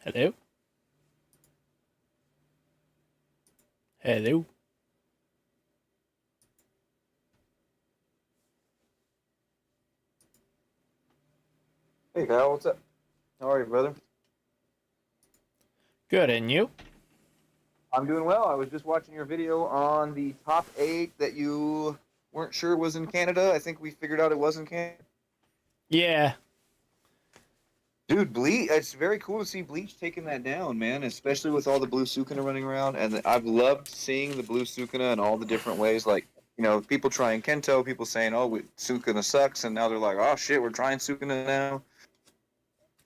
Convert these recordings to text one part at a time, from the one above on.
Hello? Hello? Hey Kyle, what's up? How are you, brother? Good, and you? I'm doing well. I was just watching your video on the top 8 that you weren't sure was in Canada. I think we figured out it was in Canada. Yeah. Dude, Bleach, it's very cool to see Bleach taking that down, man, especially with all the blue Sukuna running around. And I've loved seeing the blue Sukuna in all the different ways. Like, people trying Kento, people saying, oh, Sukuna sucks. And now they're like, oh, shit, we're trying Sukuna now.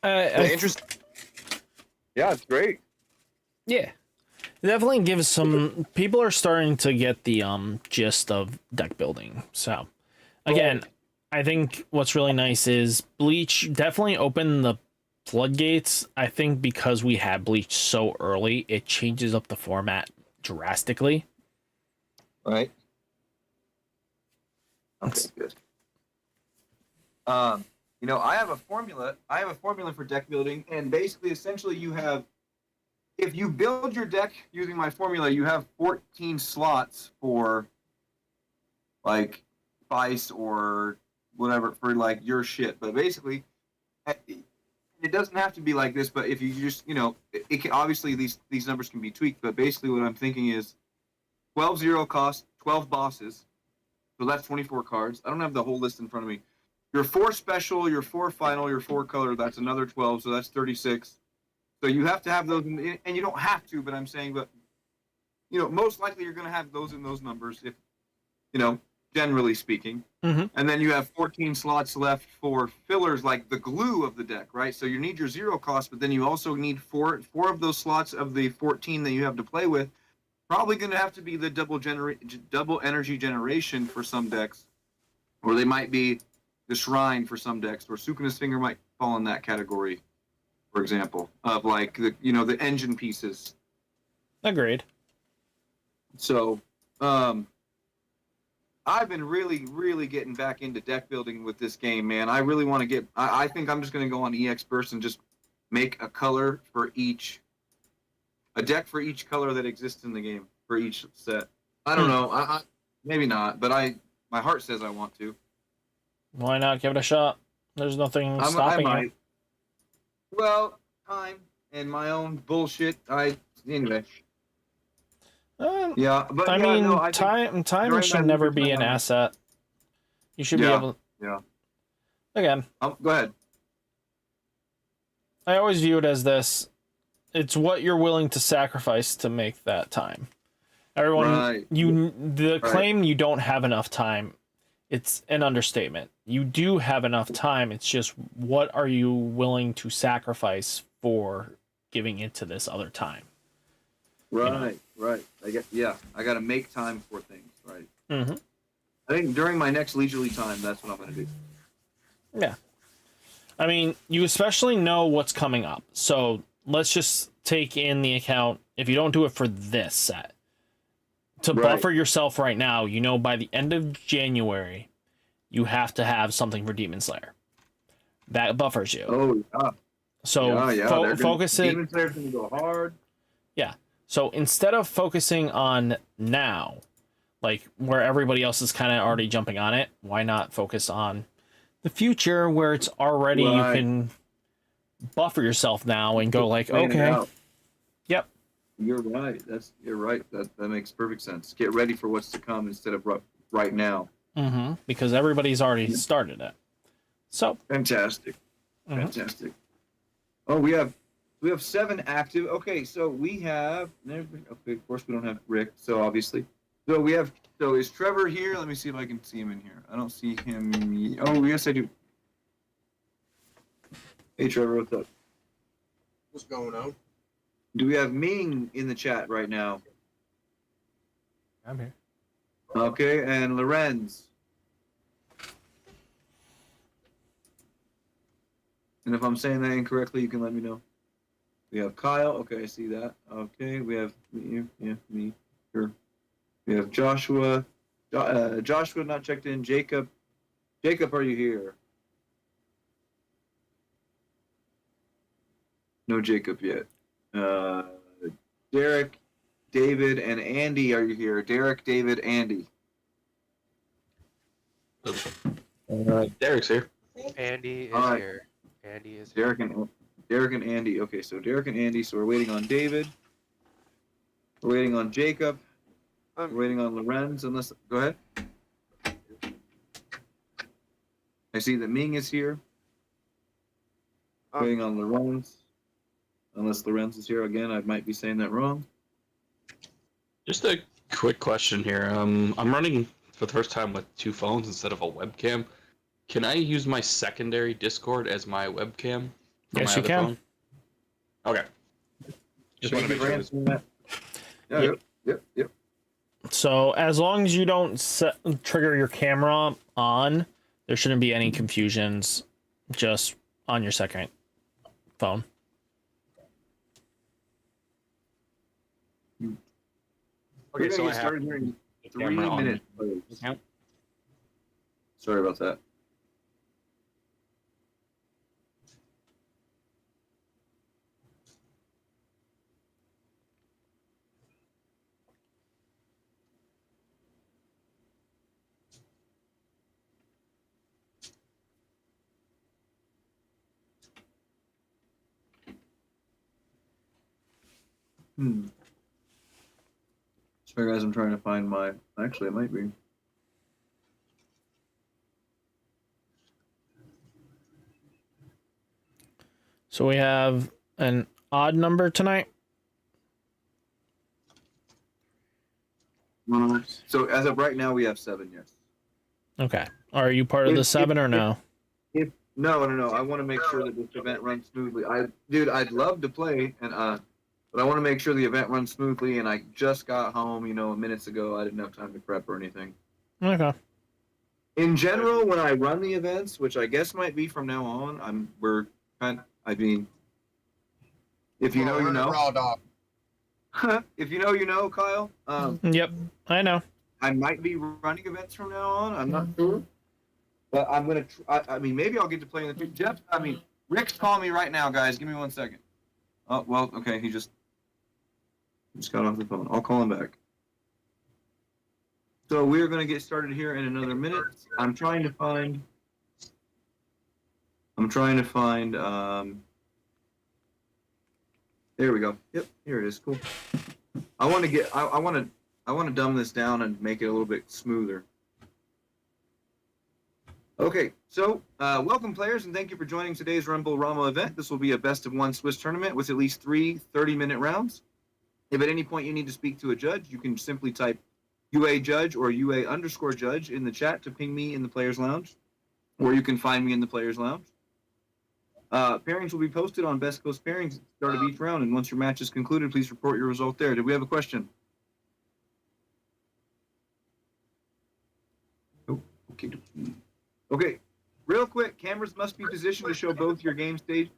I Interesting. Yeah, it's great. Yeah. It definitely gives some... People are starting to get the gist of deck building. So, again, I think what's really nice is Bleach definitely opened the floodgates. I think because we had Bleach so early, it changes up the format drastically. Right. Okay, good. I have a formula. I have a formula for deck building, and basically, essentially, if you build your deck using my formula, you have 14 slots for, like, Vice or whatever, for, like, your shit. But basically, it doesn't have to be like this, but if you just, it can, obviously, these numbers can be tweaked, but basically what I'm thinking is 12 zero cost, 12 bosses, so that's 24 cards. I don't have the whole list in front of me. Your 4 special, your 4 final, your 4 color, that's another 12, so that's 36. So you have to have those, and you don't have to, but I'm saying, but, most likely you're going to have those in those numbers, if, generally speaking. Mm-hmm. And then you have 14 slots left for fillers, like the glue of the deck, right? So you need your 0 cost, but then you also need four of those slots of the 14 that you have to play with. Probably going to have to be the double energy generation for some decks, or they might be the shrine for some decks, or Sukuna's Finger might fall in that category, for example, of like the engine pieces. Agreed. So, I've been really, really getting back into deck building with this game, man. I really want to get. I think I'm just going to go on EX Burst and just make a color for a deck for each color that exists in the game for each set. I don't know. I maybe not, but my heart says I want to. Why not give it a shot? There's nothing stopping you. Well, time and my own bullshit. Anyway. Yeah, but I mean, time should never be an asset. You should be able. Yeah. Again. Go ahead. I always view it as this. It's what you're willing to sacrifice to make that time. Everyone, claim you don't have enough time, it's an understatement. You do have enough time. It's just what are you willing to sacrifice for giving into this other time? Right. I got to make time for things. Right. Mm-hmm. I think during my next leisurely time, that's what I'm going to do. Yeah. I mean, you especially know what's coming up. So let's just take in the account, if you don't do it for this set, to buffer yourself right now, by the end of January, you have to have something for Demon Slayer. That buffers you. Oh, yeah. So focus it. Demon Slayer's going to go hard. Yeah. So instead of focusing on now, like where everybody else is kind of already jumping on it, why not focus on the future where it's already, you can buffer yourself now and go like, okay. Yep. You're right. You're right. That makes perfect sense. Get ready for what's to come instead of right now. Mm-hmm. Because everybody's already started it. So fantastic. Mm-hmm. Fantastic. Oh, we have 7 active. Okay, so we have. Okay, of course we don't have Rick. So obviously, so we have. So is Trevor here? Let me see if I can see him in here. I don't see him. Oh, yes, I do. Hey, Trevor, what's up? What's going on? Do we have Ming in the chat right now? I'm here. Okay, and Lorenz. And if I'm saying that incorrectly, you can let me know. We have Kyle. Okay, I see that. Okay, we have me. Yeah, me. Sure. We have Joshua. Joshua not checked in. Jacob. Jacob, are you here? No Jacob yet. Derek, David, and Andy, are you here? Derek, David, Andy. Derek's here. Andy is Alright. here. Andy is here. Derek and Andy. Okay, so Derek and Andy. So we're waiting on David. We're waiting on Jacob. We're waiting on Lorenz. Unless, go ahead. I see that Ming is here. Waiting on Lorenz. Unless Lorenz is here again, I might be saying that wrong. Just a quick question here. I'm running for the first time with 2 phones instead of a webcam. Can I use my secondary Discord as my webcam? For Yes, my you other can. phone? Okay. Just want to make sure. Yep. So as long as you don't trigger your camera on, there shouldn't be any confusions. Just on your second phone. We're Okay, gonna so I get have started here in the 3 camera on minutes. my account. Sorry about that. Sorry guys, I'm trying to find my, actually it might be. So we have an odd number tonight. So as of right now, we have 7, yes. Okay. Are you part of the 7 or no? No. I want to make sure that this event runs smoothly. I'd love to play, and but I want to make sure the event runs smoothly. And I just got home, minutes ago. I didn't have time to prep or anything. Okay. In general, when I run the events, which I guess might be from now on, if you know, you know. Raw dog. If you know, you know, Kyle. Yep, I know. I might be running events from now on. I'm not sure. But I'm going to maybe I'll get to play in the future. Jeff, Rick's calling me right now, guys. Give me 1 second. Oh, well, okay. He just got off the phone. I'll call him back. So we're going to get started here in another minute. I'm trying to find, there we go. Yep, here it is. Cool. I want to dumb this down and make it a little bit smoother. Okay, so welcome players, and thank you for joining today's RumbleRuma event. This will be a best-of-1 Swiss tournament with at least 3 30-minute rounds. If at any point you need to speak to a judge, you can simply type UA judge or UA_judge in the chat to ping me in the Players Lounge, or you can find me in the Players Lounge. Pairings will be posted on Best Coast Pairings at the start of each round, and once your match is concluded, please report your result there. Did we have a question? Oh, okay. Okay, real quick, cameras must be positioned to show both your game stage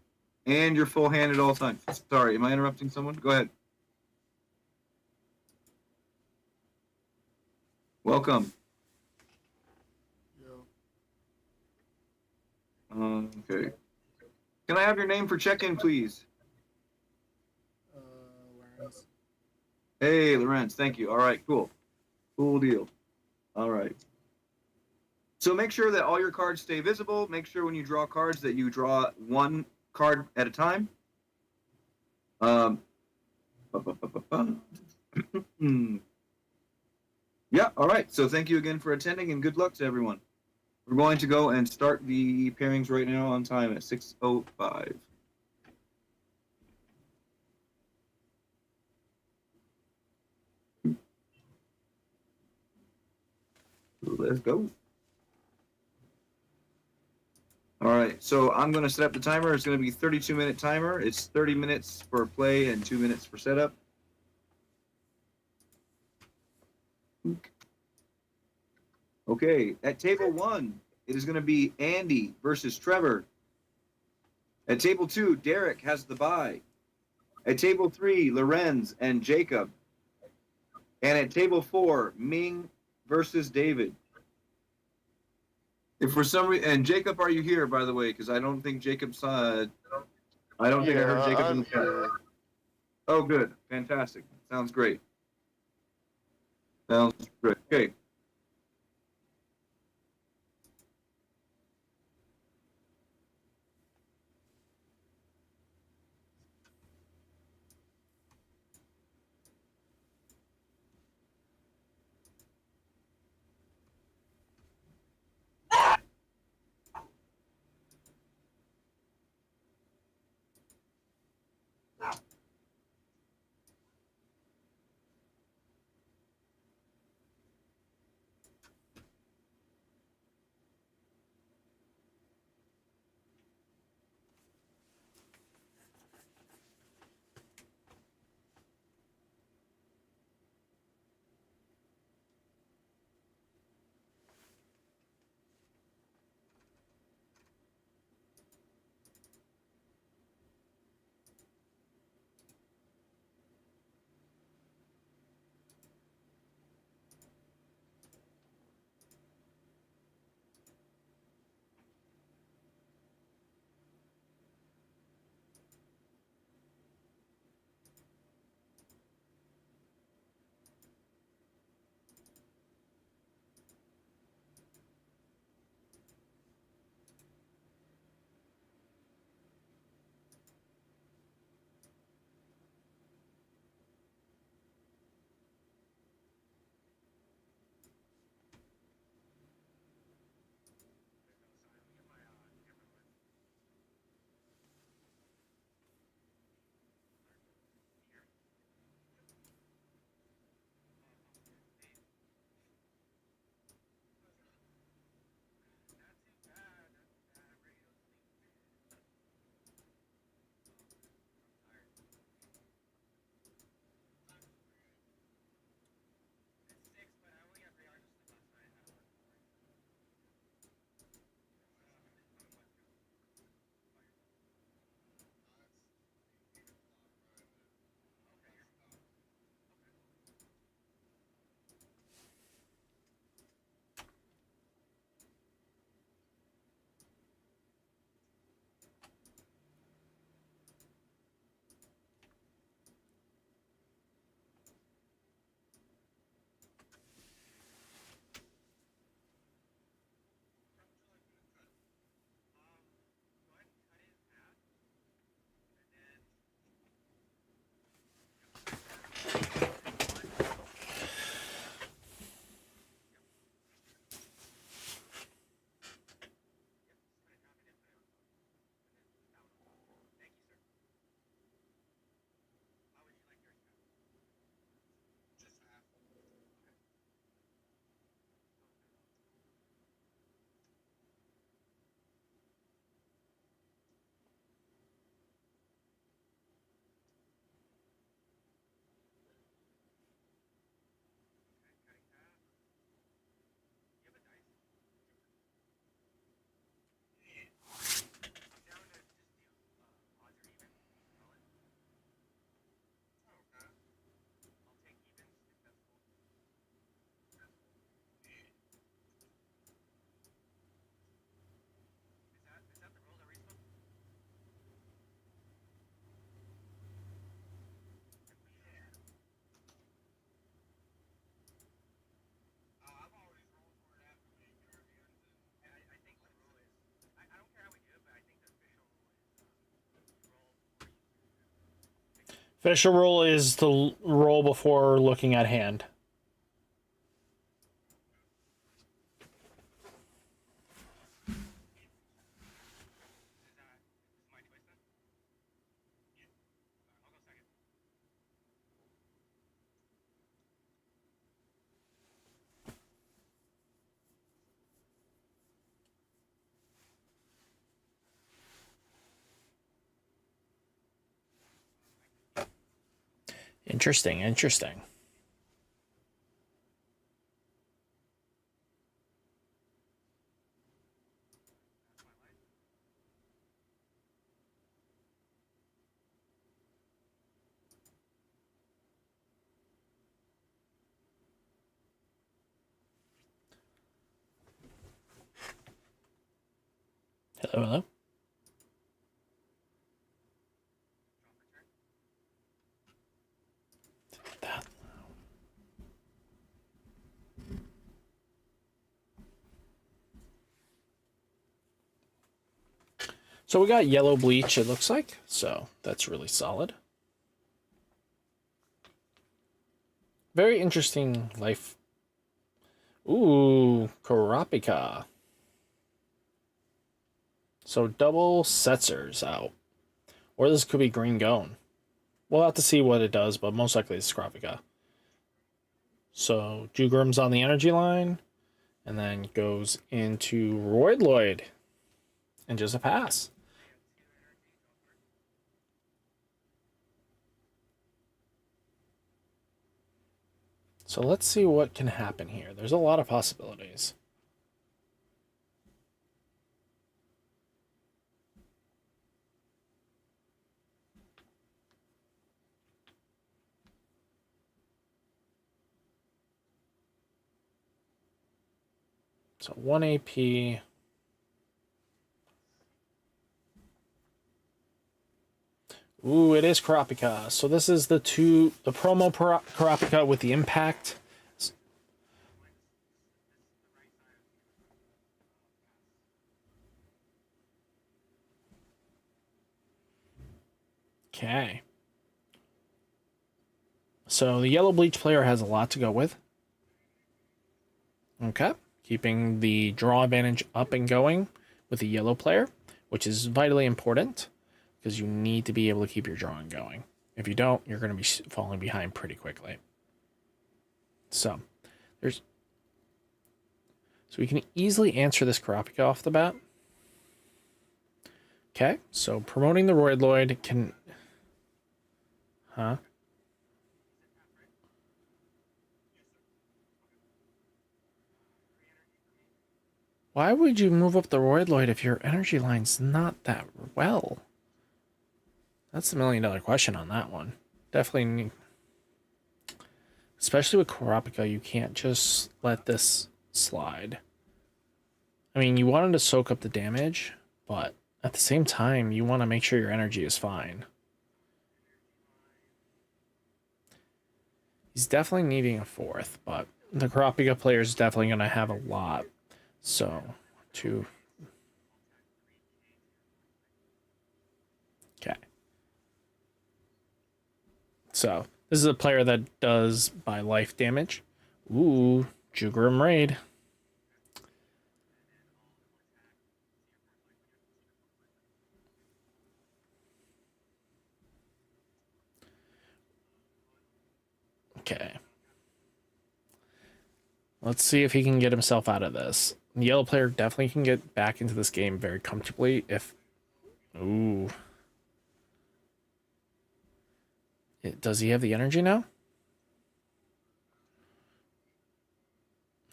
and your full hand at all times. Sorry, am I interrupting someone? Go ahead. Welcome. Okay. Can I have your name for check-in, please? Lorenz. Hey, Lorenz, thank you. All right, cool. Cool deal. All right. So make sure that all your cards stay visible. Make sure when you draw cards that you draw 1 card at a time. Yeah, all right. So thank you again for attending, and good luck to everyone. We're going to go and start the pairings right now on time at 6:05. Let's go. All right, so I'm going to set up the timer. It's going to be a 32-minute timer. It's 30 minutes for play and 2 minutes for setup. Okay, at table 1, it is going to be Andy versus Trevor. At table 2, Derek has the bye. At table 3, Lorenz and Jacob. And at table 4, Ming versus David. If for some reason, and Jacob, are you here, by the way? Because I don't think Jacob's, I don't think I heard Yeah, Jacob in I'm the chat. here. Oh, good. Fantastic. Sounds great. Sounds great. Okay. Official rule is to roll before looking at hand. Interesting, interesting. Hello, hello. So we got yellow bleach, it looks like. So that's really solid. Very interesting life. Ooh, Karapika. So double Setzer's out. Or this could be Green Gone. We'll have to see what it does, but most likely it's Karapika. So Jugrim's on the energy line. And then goes into Roidloid. And just a pass. So let's see what can happen here. There's a lot of possibilities. So 1 AP. Ooh, it is Karapika. So this is the promo Karapika with the impact. Okay. So the yellow bleach player has a lot to go with. Okay. Keeping the draw advantage up and going with the yellow player, which is vitally important because you need to be able to keep your drawing going. If you don't, you're going to be falling behind pretty quickly. So we can easily answer this Karapika off the bat. Okay, so promoting the Roidloid can... Huh? Why would you move up the Roidloid if your energy line's not that well? That's the $1,000,000 question on that one. Definitely need... Especially with Karapika, you can't just let this slide. I mean, you wanted to soak up the damage, but at the same time, you want to make sure your energy is fine. He's definitely needing a 4th, but the Karapika player is definitely going to have a lot. So, okay. So, this is a player that does by life damage. Ooh, Jugrim Raid. Okay. Let's see if he can get himself out of this. The yellow player definitely can get back into this game very comfortably if... Ooh. Does he have the energy now?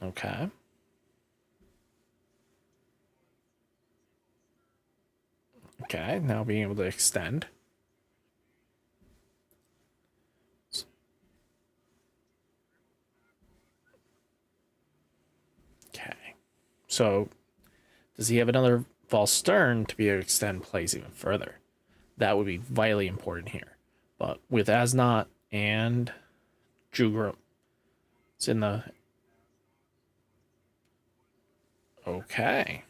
Okay. Okay, now being able to extend. Okay. So, does he have another false stern to be able to extend plays even further? That would be vitally important here. But with Asnot and Jugrim, it's in the... Okay.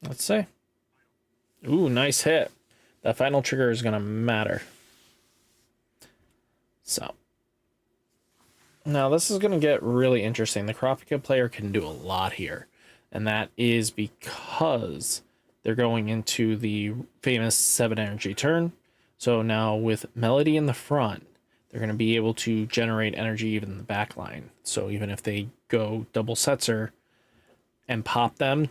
Let's see. Ooh, nice hit. That final trigger is going to matter. So. Now, this is going to get really interesting. The Karapika player can do a lot here. And that is because they're going into the famous 7 energy turn. So now with Melody in the front, they're going to be able to generate energy even in the back line. So even if they go double Setzer and pop them...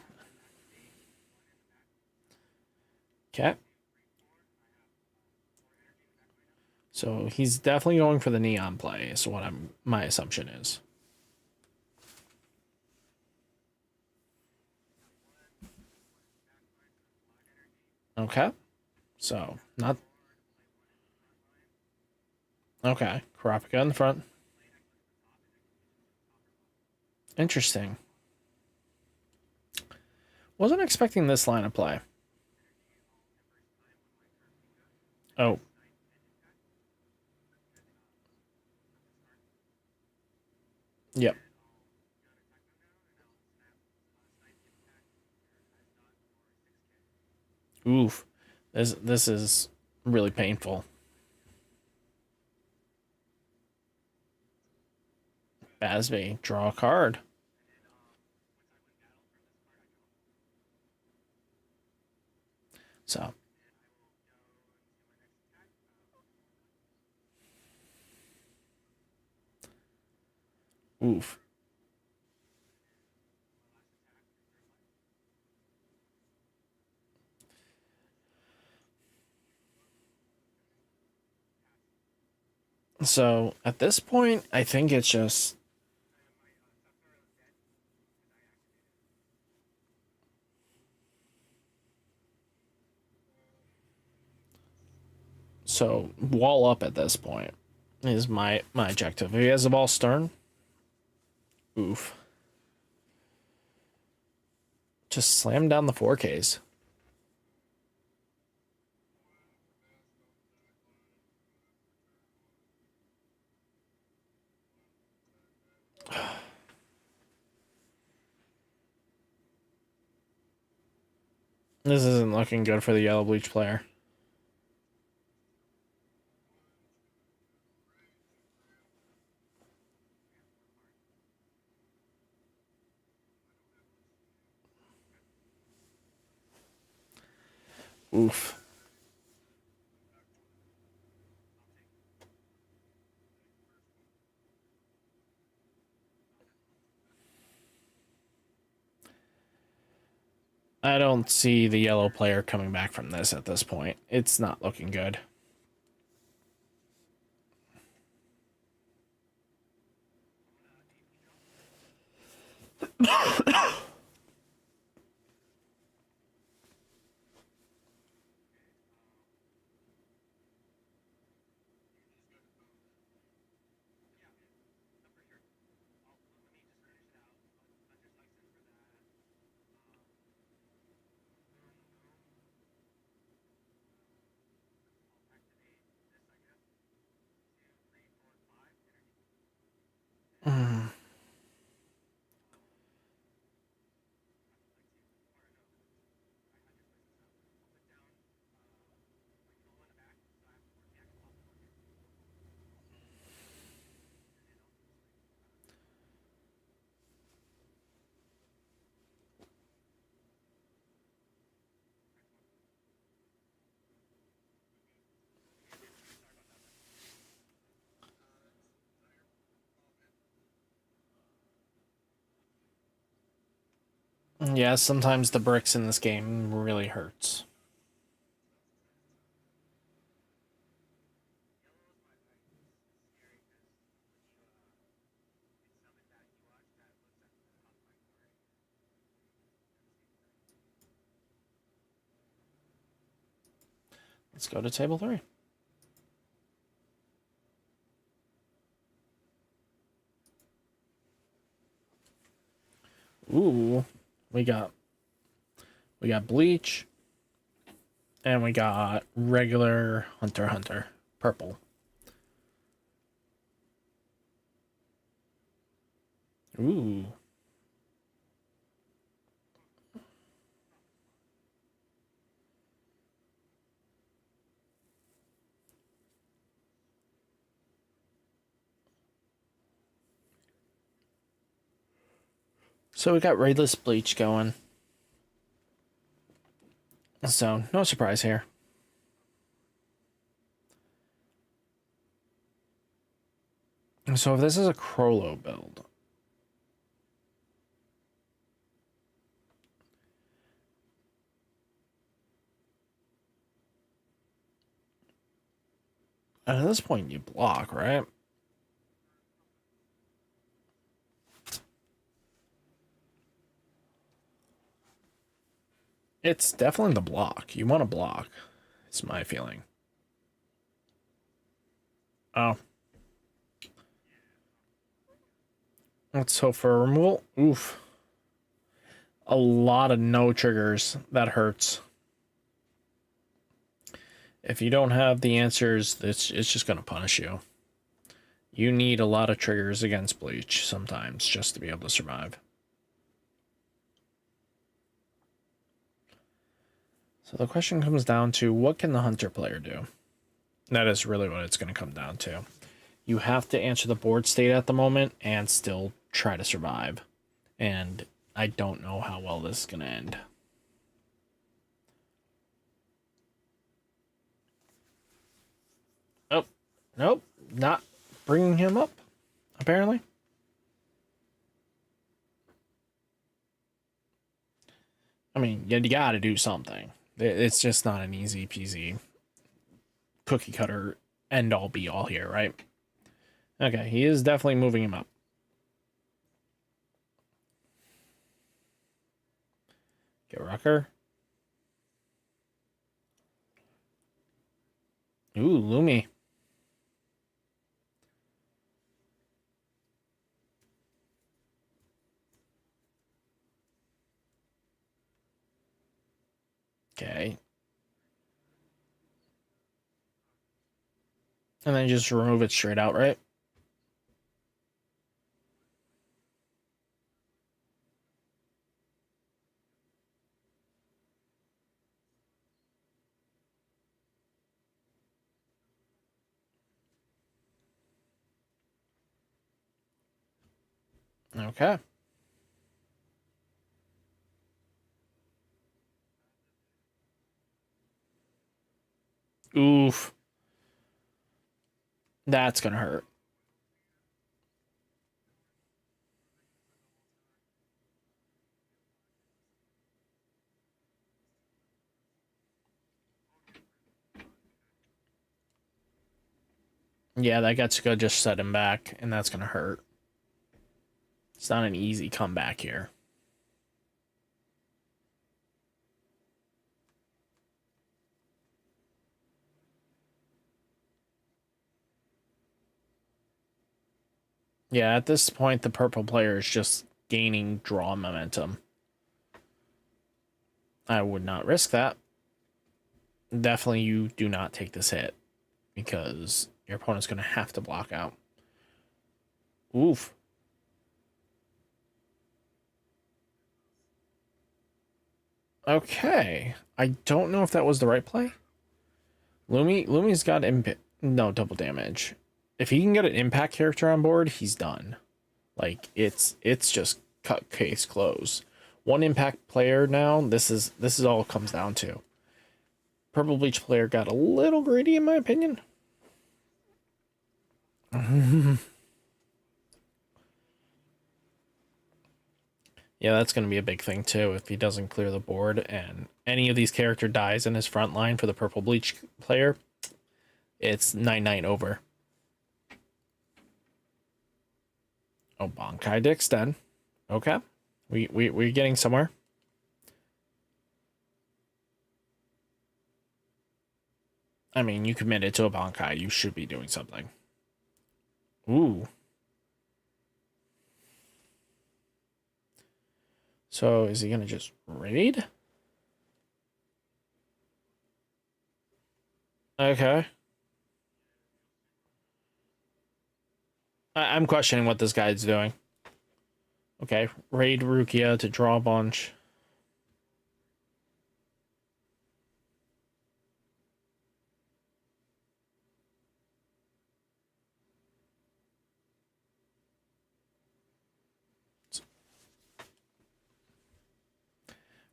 Okay. So he's definitely going for the neon play, is what my assumption is. Okay. So, not... Okay. Karapika in the front. Interesting. Wasn't expecting this line of play. Oh. Yep. Oof. This is really painful. Basby, draw a card. So. Oof. So, at this point, I think it's just... So, wall up at this point is my objective. If he has the ball stern, oof. Just slam down the 4Ks. This isn't looking good for the yellow bleach player. Oof. I don't see the yellow player coming back from this at this point. It's not looking good. Mm. Yeah, sometimes the bricks in this game really hurts. Let's go to table 3. Ooh, we got bleach, and we got regular hunter purple. Ooh. So we got raidless bleach going. So no surprise here. So if this is a Crollo build, at this point you block, right? It's definitely the block. You want to block. It's my feeling. Oh. Let's hope for a removal. Oof. A lot of no triggers. That hurts. If you don't have the answers, it's just going to punish you. You need a lot of triggers against Bleach sometimes just to be able to survive. So the question comes down to, what can the Hunter player do? That is really what it's going to come down to. You have to answer the board state at the moment and still try to survive. And I don't know how well this is going to end. Oh, nope, not bringing him up, apparently. I mean, you got to do something. It's just not an easy peasy cookie cutter end all be all here, right? Okay, he is definitely moving him up. Get Rucker. Ooh, Lumi. Okay. And then just remove it straight out, right? Okay. Oof. That's gonna hurt. Yeah, that gets to just set him back, and that's gonna hurt. It's not an easy comeback here. Yeah, at this point, the purple player is just gaining draw momentum. I would not risk that. Definitely, you do not take this hit, because your opponent's going to have to block out. Oof. Okay. I don't know if that was the right play. Lumi's got no double damage. If he can get an impact character on board, he's done. Like, it's just cut case close. One impact player now, this is all it comes down to. Purple Bleach player got a little greedy in my opinion. Yeah, that's going to be a big thing too if he doesn't clear the board and any of these character dies in his front line for the Purple Bleach player. It's 9-9 over. Oh, Bankai to extend. Okay. We're getting somewhere. I mean, you committed to a Bankai. You should be doing something. Ooh. So, is he going to just raid? Okay. I'm questioning what this guy's doing. Okay, raid Rukia to draw a bunch.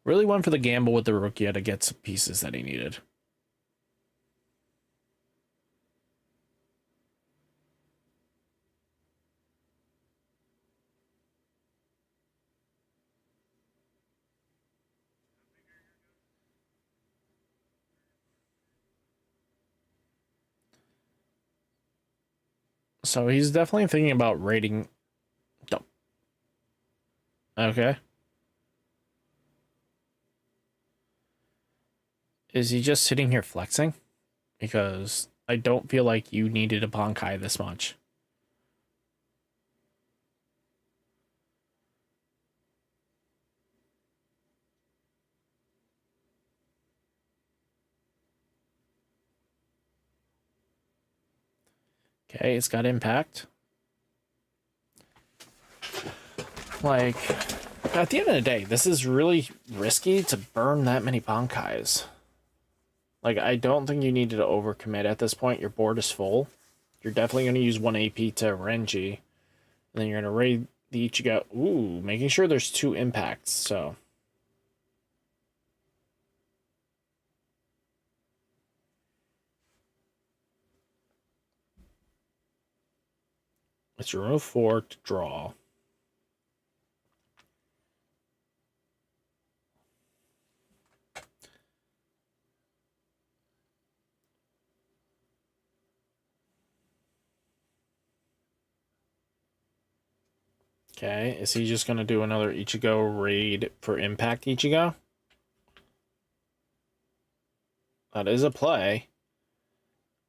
Really went for the gamble with the Rukia to get some pieces that he needed. So he's definitely thinking about raiding. Okay. Is he just sitting here flexing? Because I don't feel like you needed a Bankai this much. Okay, it's got impact. Like, at the end of the day, this is really risky to burn that many Bankais. Like, I don't think you needed to overcommit at this point. Your board is full. You're definitely going to use 1 AP to Renji. And then you're going to raid the Ichigo. Ooh, making sure there's 2 impacts, so... It's remove 4 to draw. Okay, is he just going to do another Ichigo raid for impact Ichigo? That is a play.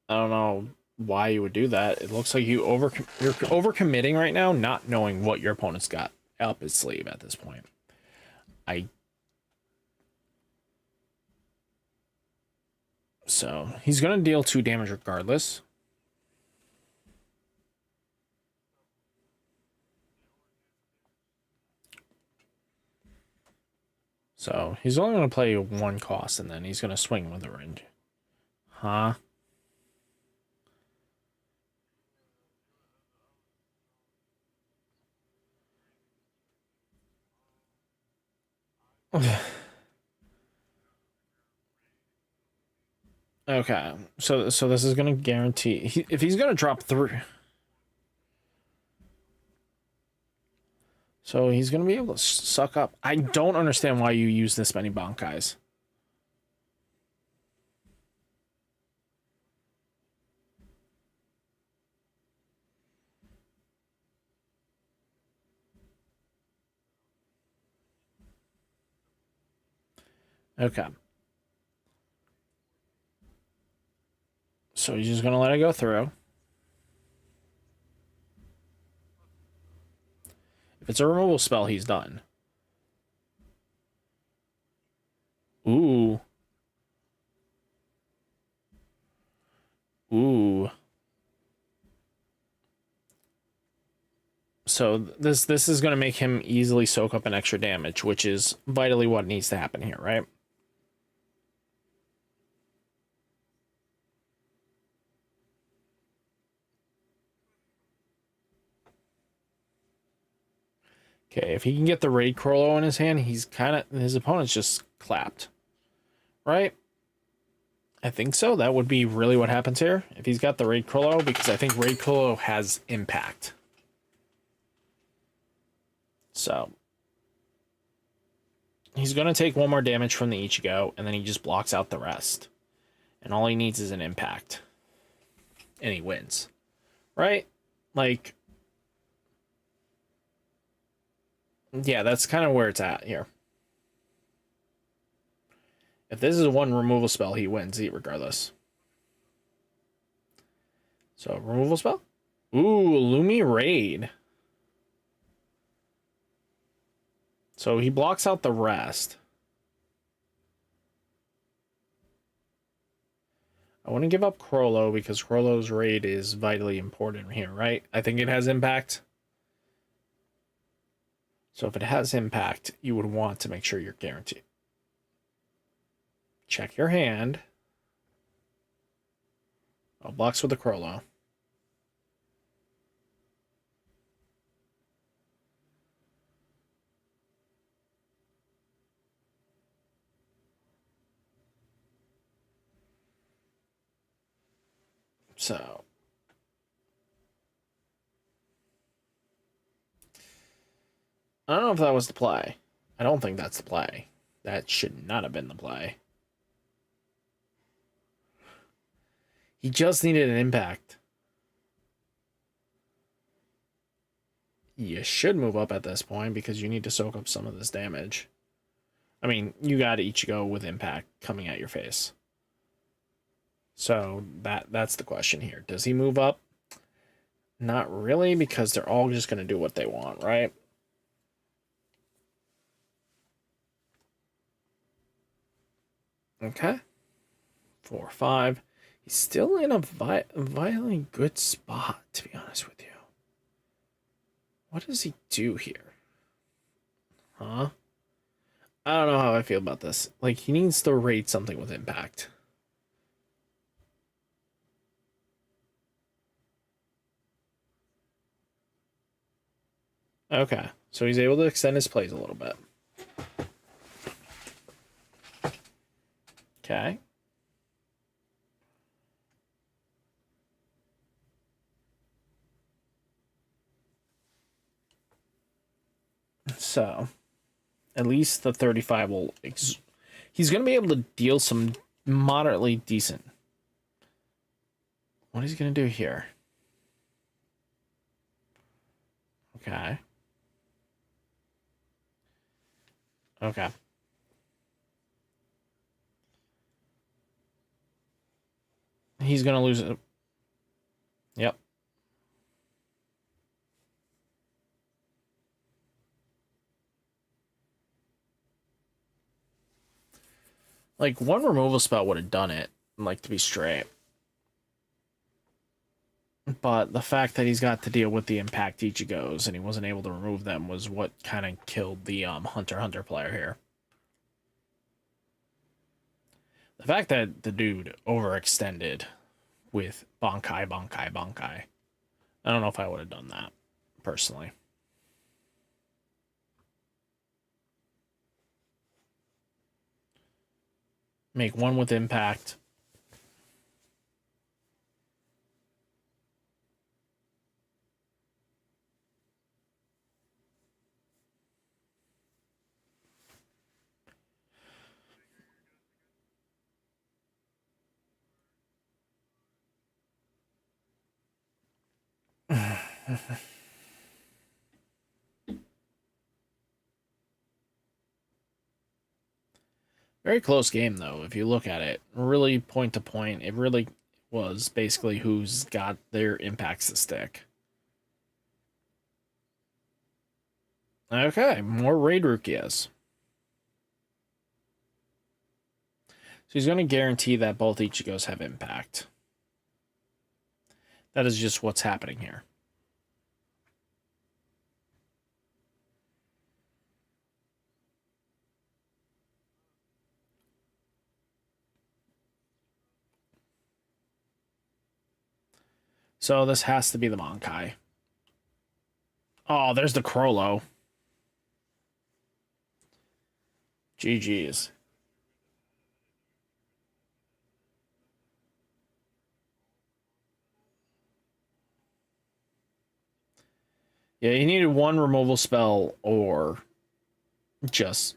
I don't know why you would do that. It looks like you're overcommitting right now, not knowing what your opponent's got up his sleeve at this point. So he's going to deal 2 damage regardless. So he's only going to play 1 cost, and then he's going to swing with a range. Huh? Okay, so this is going to guarantee... if he's going to drop 3... So he's going to be able to suck up. I don't understand why you use this many Bankais. Okay. So he's just going to let it go through. If it's a removal spell, he's done. Ooh. Ooh. So this is going to make him easily soak up an extra damage, which is vitally what needs to happen here, right? Okay, if he can get the Raid Crollo in his hand, his opponent's just clapped. Right? I think so. That would be really what happens here. If he's got the Raid Crollo, because I think Raid Crollo has impact. So he's going to take 1 more damage from the Ichigo, and then he just blocks out the rest. And all he needs is an impact. And he wins. Right? Like... yeah, that's kind of where it's at here. If this is 1 removal spell, he wins regardless. So, removal spell? Ooh, Lumi Raid. So, he blocks out the rest. I want to give up Crollo because Crollo's Raid is vitally important here, right? I think it has impact. So if it has impact, you would want to make sure you're guaranteed. Check your hand. Oh, blocks with the Crollo. So... I don't know if that was the play. I don't think that's the play. That should not have been the play. He just needed an impact. You should move up at this point because you need to soak up some of this damage. I mean, you got Ichigo with impact coming at your face. So that's the question here. Does he move up? Not really, because they're all just going to do what they want, right? Okay. 4, 5. He's still in a violently good spot, to be honest with you. What does he do here? Huh? I don't know how I feel about this. Like, he needs to rate something with impact. Okay, so he's able to extend his plays a little bit. Okay. So, at least the 35 will... He's going to be able to deal some moderately decent. What is he going to do here? Okay. Okay. He's going to lose it. Yep. Like, one removal spell would have done it, like, to be straight. But the fact that he's got to deal with the impact Ichigos and he wasn't able to remove them was what kind of killed the Hunter x Hunter player here. The fact that the dude overextended with Bankai, Bankai, Bankai. I don't know if I would have done that, personally. Make one with impact. Very close game, though, if you look at it. Really point to point. It really was basically who's got their impacts to stick. Okay, more Raid Rukias. So he's going to guarantee that both Ichigos have impact. That is just what's happening here. So this has to be the Monkai. Oh, there's the Crollo. GG's. Yeah, he needed one removal spell or just...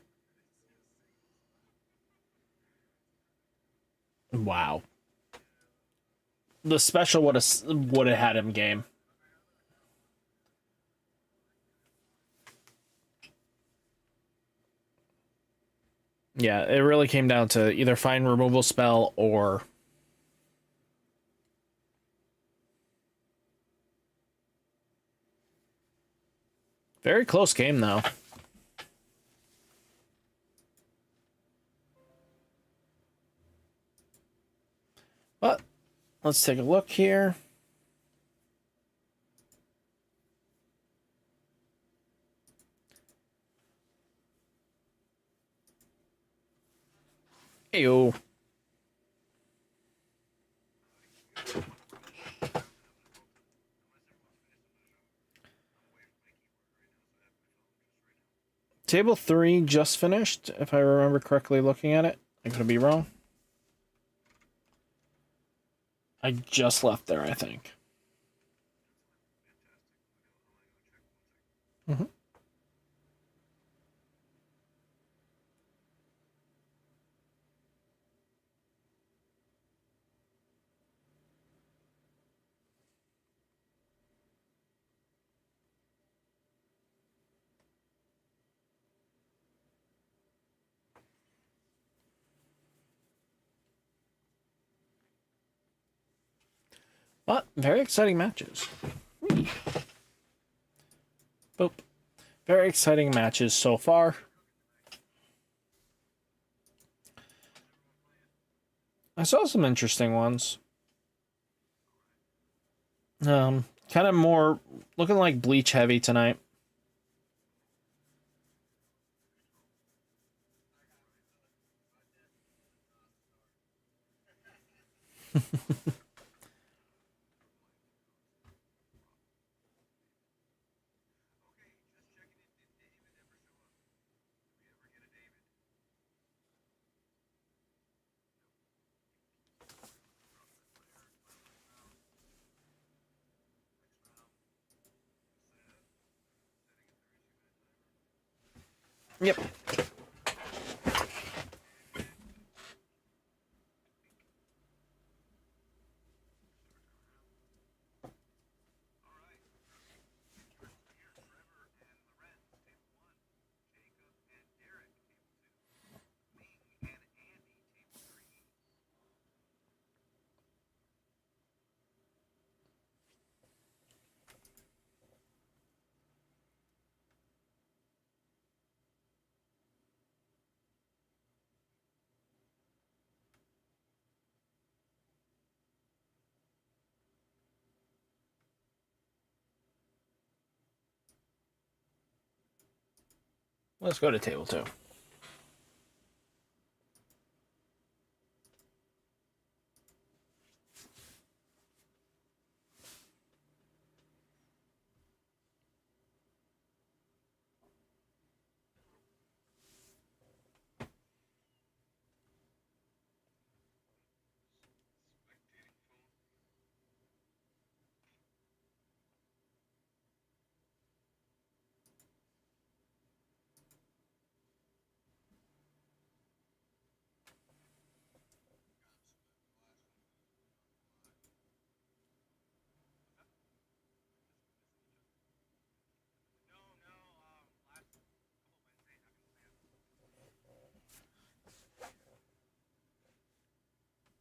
Wow. The special would have had him game. Yeah, it really came down to either find removal spell or... Very close game, though. But let's take a look here. Heyo. Table 3 just finished, if I remember correctly looking at it. I could be wrong. I just left there, I think. Mm-hmm. But very exciting matches. Whee. Boop. Very exciting matches so far. I saw some interesting ones. Kind of more looking like bleach heavy tonight. Yep. Let's go to table 2.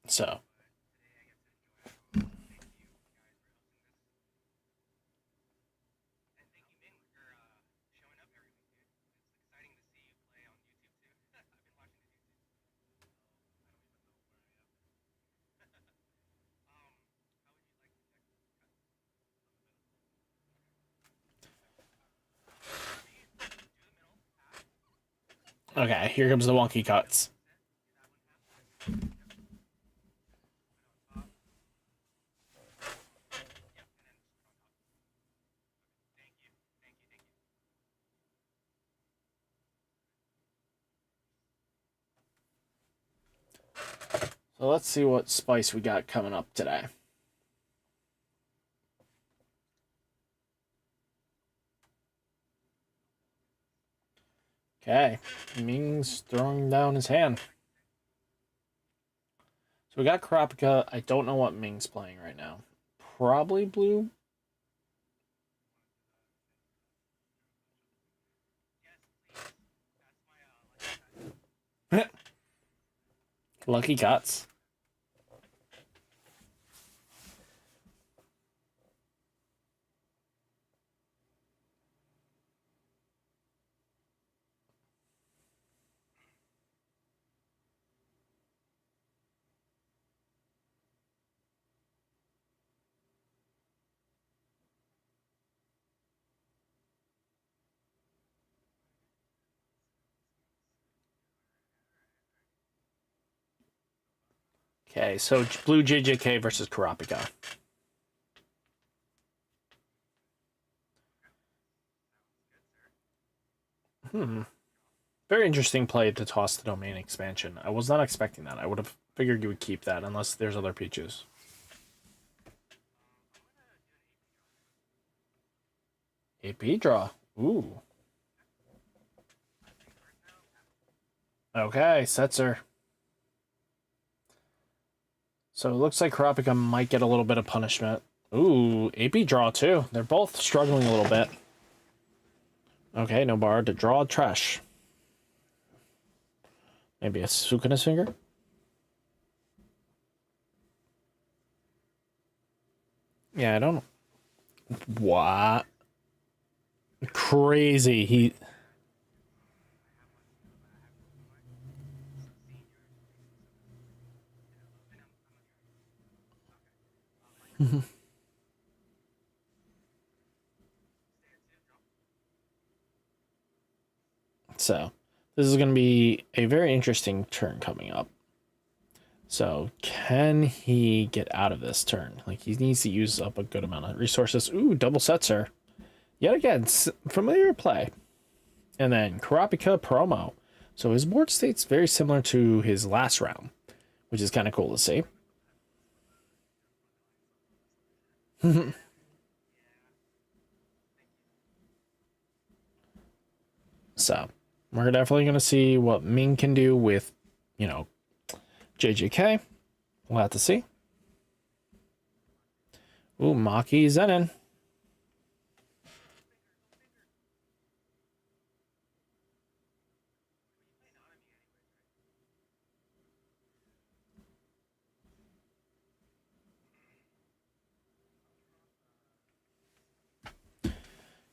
So. Okay, here comes the wonky cuts. So let's see what spice we got coming up today. Okay, Ming's throwing down his hand. So we got Karapika. I don't know what Ming's playing right now. Probably blue. Lucky cuts. Okay, so blue JJK versus Karapika. Very interesting play to toss the domain expansion. I was not expecting that. I would have figured you would keep that unless there's other peaches. AP draw. Ooh. Okay, Setzer. So it looks like Karapika might get a little bit of punishment. Ooh, AP draw too. They're both struggling a little bit. Okay, no bar to draw trash. Maybe a Sukuna's finger? Yeah, I don't know. What? Crazy. He. So, this is going to be a very interesting turn coming up. So, can he get out of this turn? Like, he needs to use up a good amount of resources. Ooh, double setzer. Yet again, familiar play. And then Karapika promo. So his board state's very similar to his last round, which is kind of cool to see. So we're definitely going to see what Ming can do with, you know, JJK. We'll have to see. Ooh, Maki Zenin.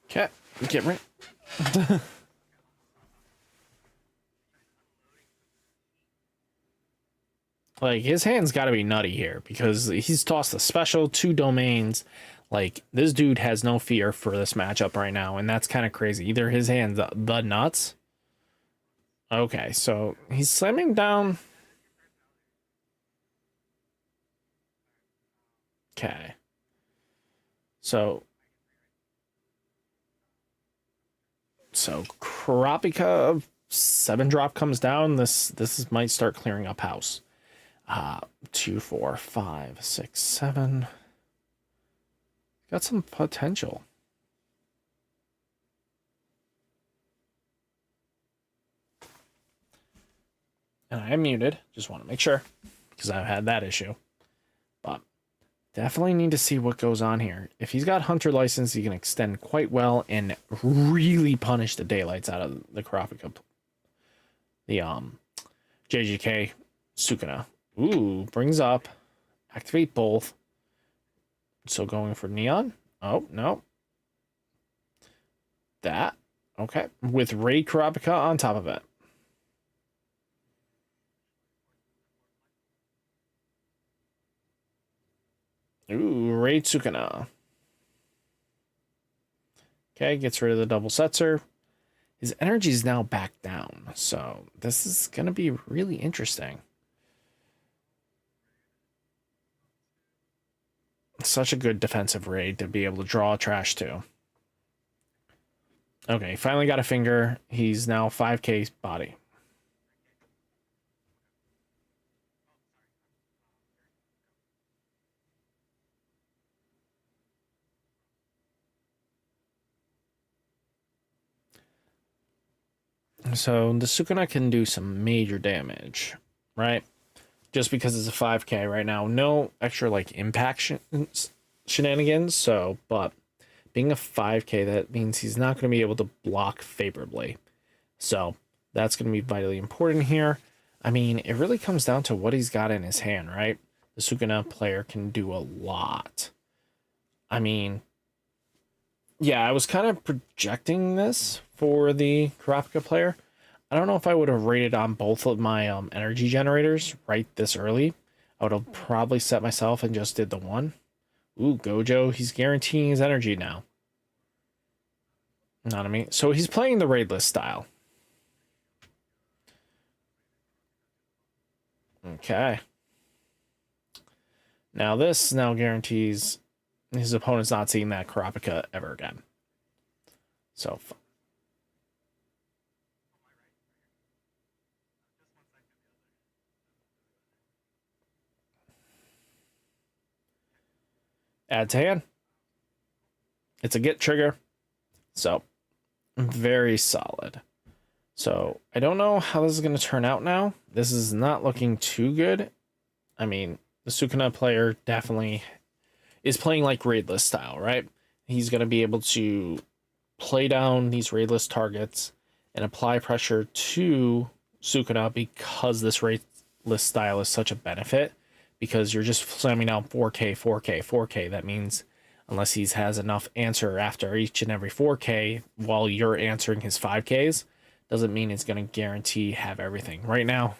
Okay, get ready. Like, his hand's got to be nutty here because he's tossed a special, 2 domains. Like, this dude has no fear for this matchup right now, and that's kind of crazy. Either his hand's the nuts. Okay, so he's slamming down. Okay. So Karapika 7-drop comes down. This might start clearing up house. 2, 4, 5, 6, 7. Got some potential. And I am muted. Just want to make sure because I've had that issue. But definitely need to see what goes on here. If he's got Hunter license, he can extend quite well and really punish the daylights out of the Karapika. The JGK Sukuna. Ooh, brings up. Activate both. So going for Neon. Oh, no. That. Okay. With Raid Karapika on top of it. Ooh, Raid Sukuna. Okay, gets rid of the double setzer. His energy is now back down. So this is going to be really interesting. Such a good defensive raid to be able to draw trash to. Okay, finally got a finger. He's now 5k body. So the Sukuna can do some major damage, right? Just because it's a 5k right now. No extra like impact shenanigans. So, but being a 5k, that means he's not going to be able to block favorably. So that's going to be vitally important here. I mean, it really comes down to what he's got in his hand, right? The Sukuna player can do a lot. I mean, yeah, I was kind of projecting this for the Karapika player. I don't know if I would have rated on both of my energy generators right this early. I would have probably set myself and just did the one. Ooh, Gojo, he's guaranteeing his energy now. Know what I mean? So he's playing the raidless style. Okay. Now this now guarantees his opponent's not seeing that Karapika ever again. So add to hand. It's a get trigger. So very solid. So I don't know how this is going to turn out now. This is not looking too good. I mean, the Sukuna player definitely is playing like raidless style, right? He's going to be able to play down these raidless targets and apply pressure to Sukuna because this raidless style is such a benefit, because you're just slamming down 4K, 4K, 4K. That means unless he has enough answer after each and every 4K while you're answering his 5Ks. Doesn't mean it's going to guarantee have everything. Right now,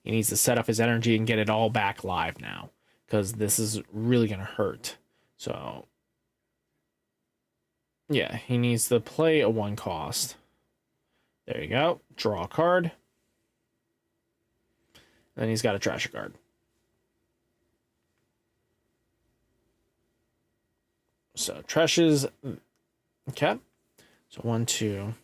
he needs to set up his energy and get it all back live now, because this is really going to hurt. So, yeah, he needs to play a 1 cost. There you go. Draw a card. Then he's got to trash a card. So trashes. Okay. So 1, 2.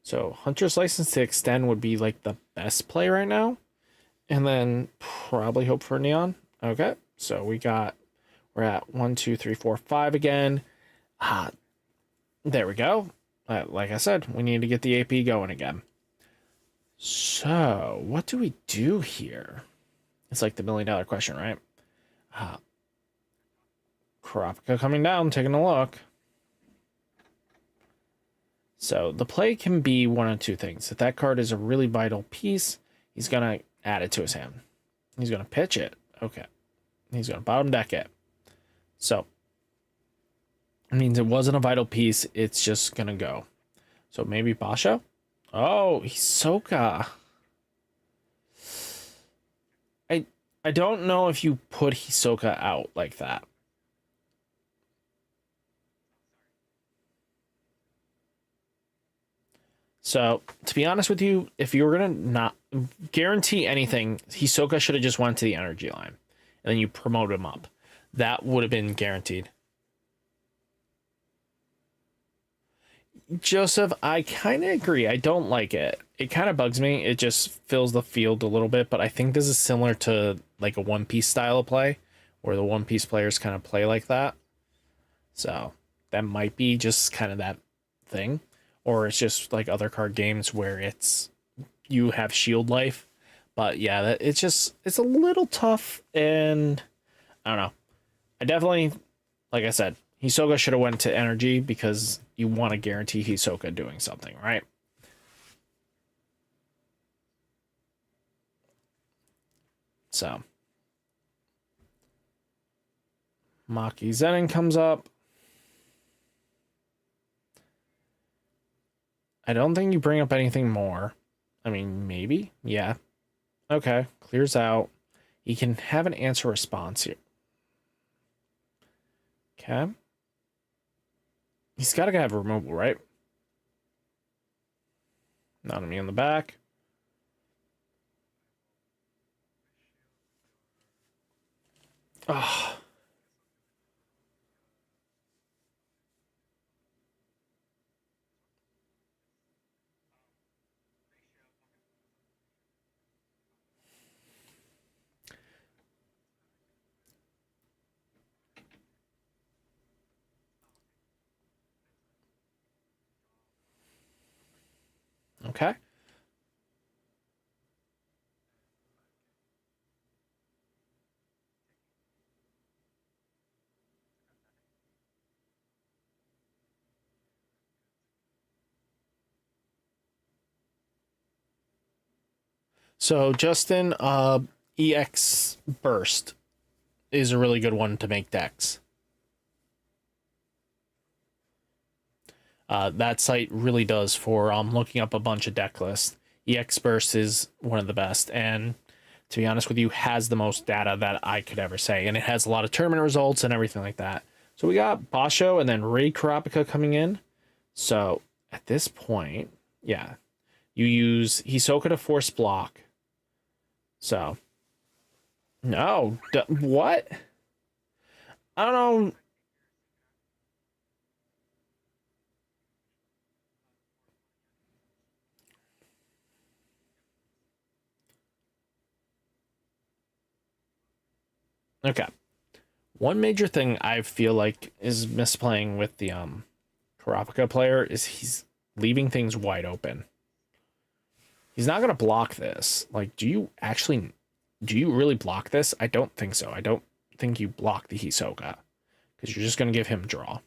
So Hunter's License to Extend would be like the best play right now. And then probably hope for Neon. Okay. So we're at 1, 2, 3, 4, 5 again. There we go. Like I said, we need to get the AP going again. So what do we do here? It's like the $1 million question, right? Kurapika coming down, taking a look. So the play can be one of two things. If that card is a really vital piece, he's going to add it to his hand. He's going to pitch it. Okay. He's going to bottom deck it. So it means it wasn't a vital piece. It's just going to go. So maybe Basho? Oh, Hisoka. I don't know if you put Hisoka out like that. So, to be honest with you, if you were going to not guarantee anything, Hisoka should have just went to the energy line. And then you promote him up. That would have been guaranteed. Joseph, I kind of agree. I don't like it. It kind of bugs me. It just fills the field a little bit. But I think this is similar to like a One Piece style of play, where the One Piece players kind of play like that. So that might be just kind of that thing. Or it's just like other card games where it's you have shield life. But yeah, it's a little tough. And I don't know. I definitely, like I said, Hisoka should have went to energy because you want to guarantee Hisoka doing something, right? So Maki Zenin comes up. I don't think you bring up anything more. I mean, maybe. Yeah. Okay. Clears out. He can have an answer response here. Okay. He's got to have removal, right? Not me on the back. Oh. Okay. So Justin, EX Burst is a really good one to make decks. That site really does for looking up a bunch of deck lists. EX Burst is one of the best, and to be honest with you, has the most data that I could ever say, and it has a lot of tournament results and everything like that. So we got Basho and then Ray Kurapika coming in. So at this point, yeah, you use Hisoka to force block. So no, what? I don't know. Okay. One major thing I feel like is misplaying with the Kurapika player is he's leaving things wide open. He's not gonna block this. Like, do you really block this? I don't think so. I don't think you block the Hisoka, because you're just gonna give him draw.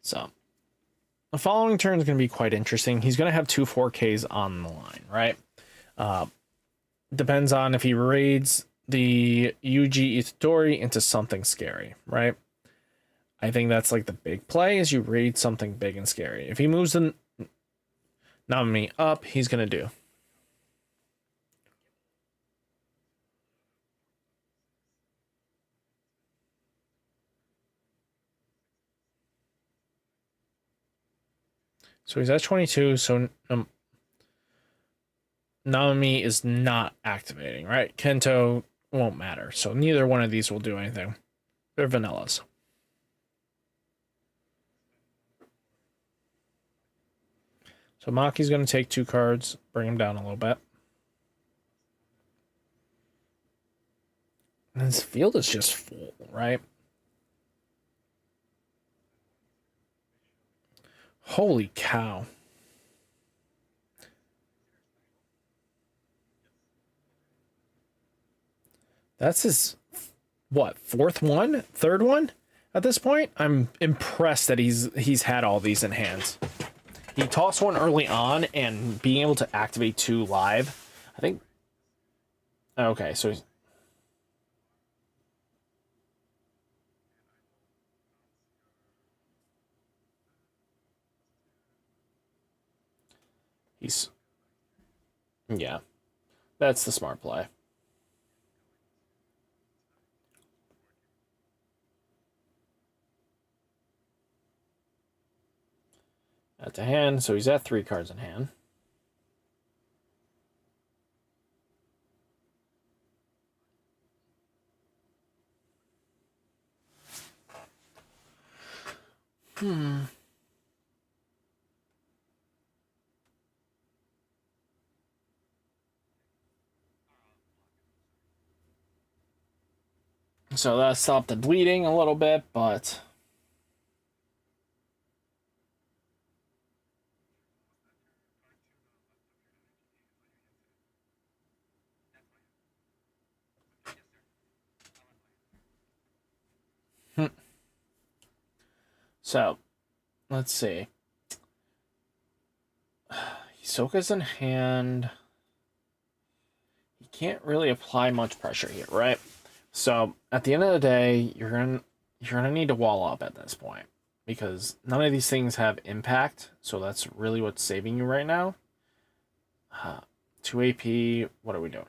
So the following turn is going to be quite interesting. He's going to have two 4Ks on the line, right? Depends on if he raids the UG Itadori into something scary, right? I think that's like the big play is you raid something big and scary. If he moves the Namami up, he's going to do. So he's at 22, so Namami is not activating, right? Kento won't matter, so neither one of these will do anything. They're vanillas. So Maki's going to take 2 cards, bring him down a little bit. And his field is just full, right? Holy cow. That's his, what, 4th one? 3rd one? At this point, I'm impressed that he's had all these in hands. He tossed one early on, and being able to activate 2 live, I think... Okay, so... He's... Yeah. That's the smart play. At the hand, so he's at 3 cards in hand. So that stopped the bleeding a little bit, but... So, let's see. Hisoka's in hand. He can't really apply much pressure here, right? So, at the end of the day, you're gonna need to wall up at this point. Because none of these things have impact, so that's really what's saving you right now. 2 AP, what are we doing?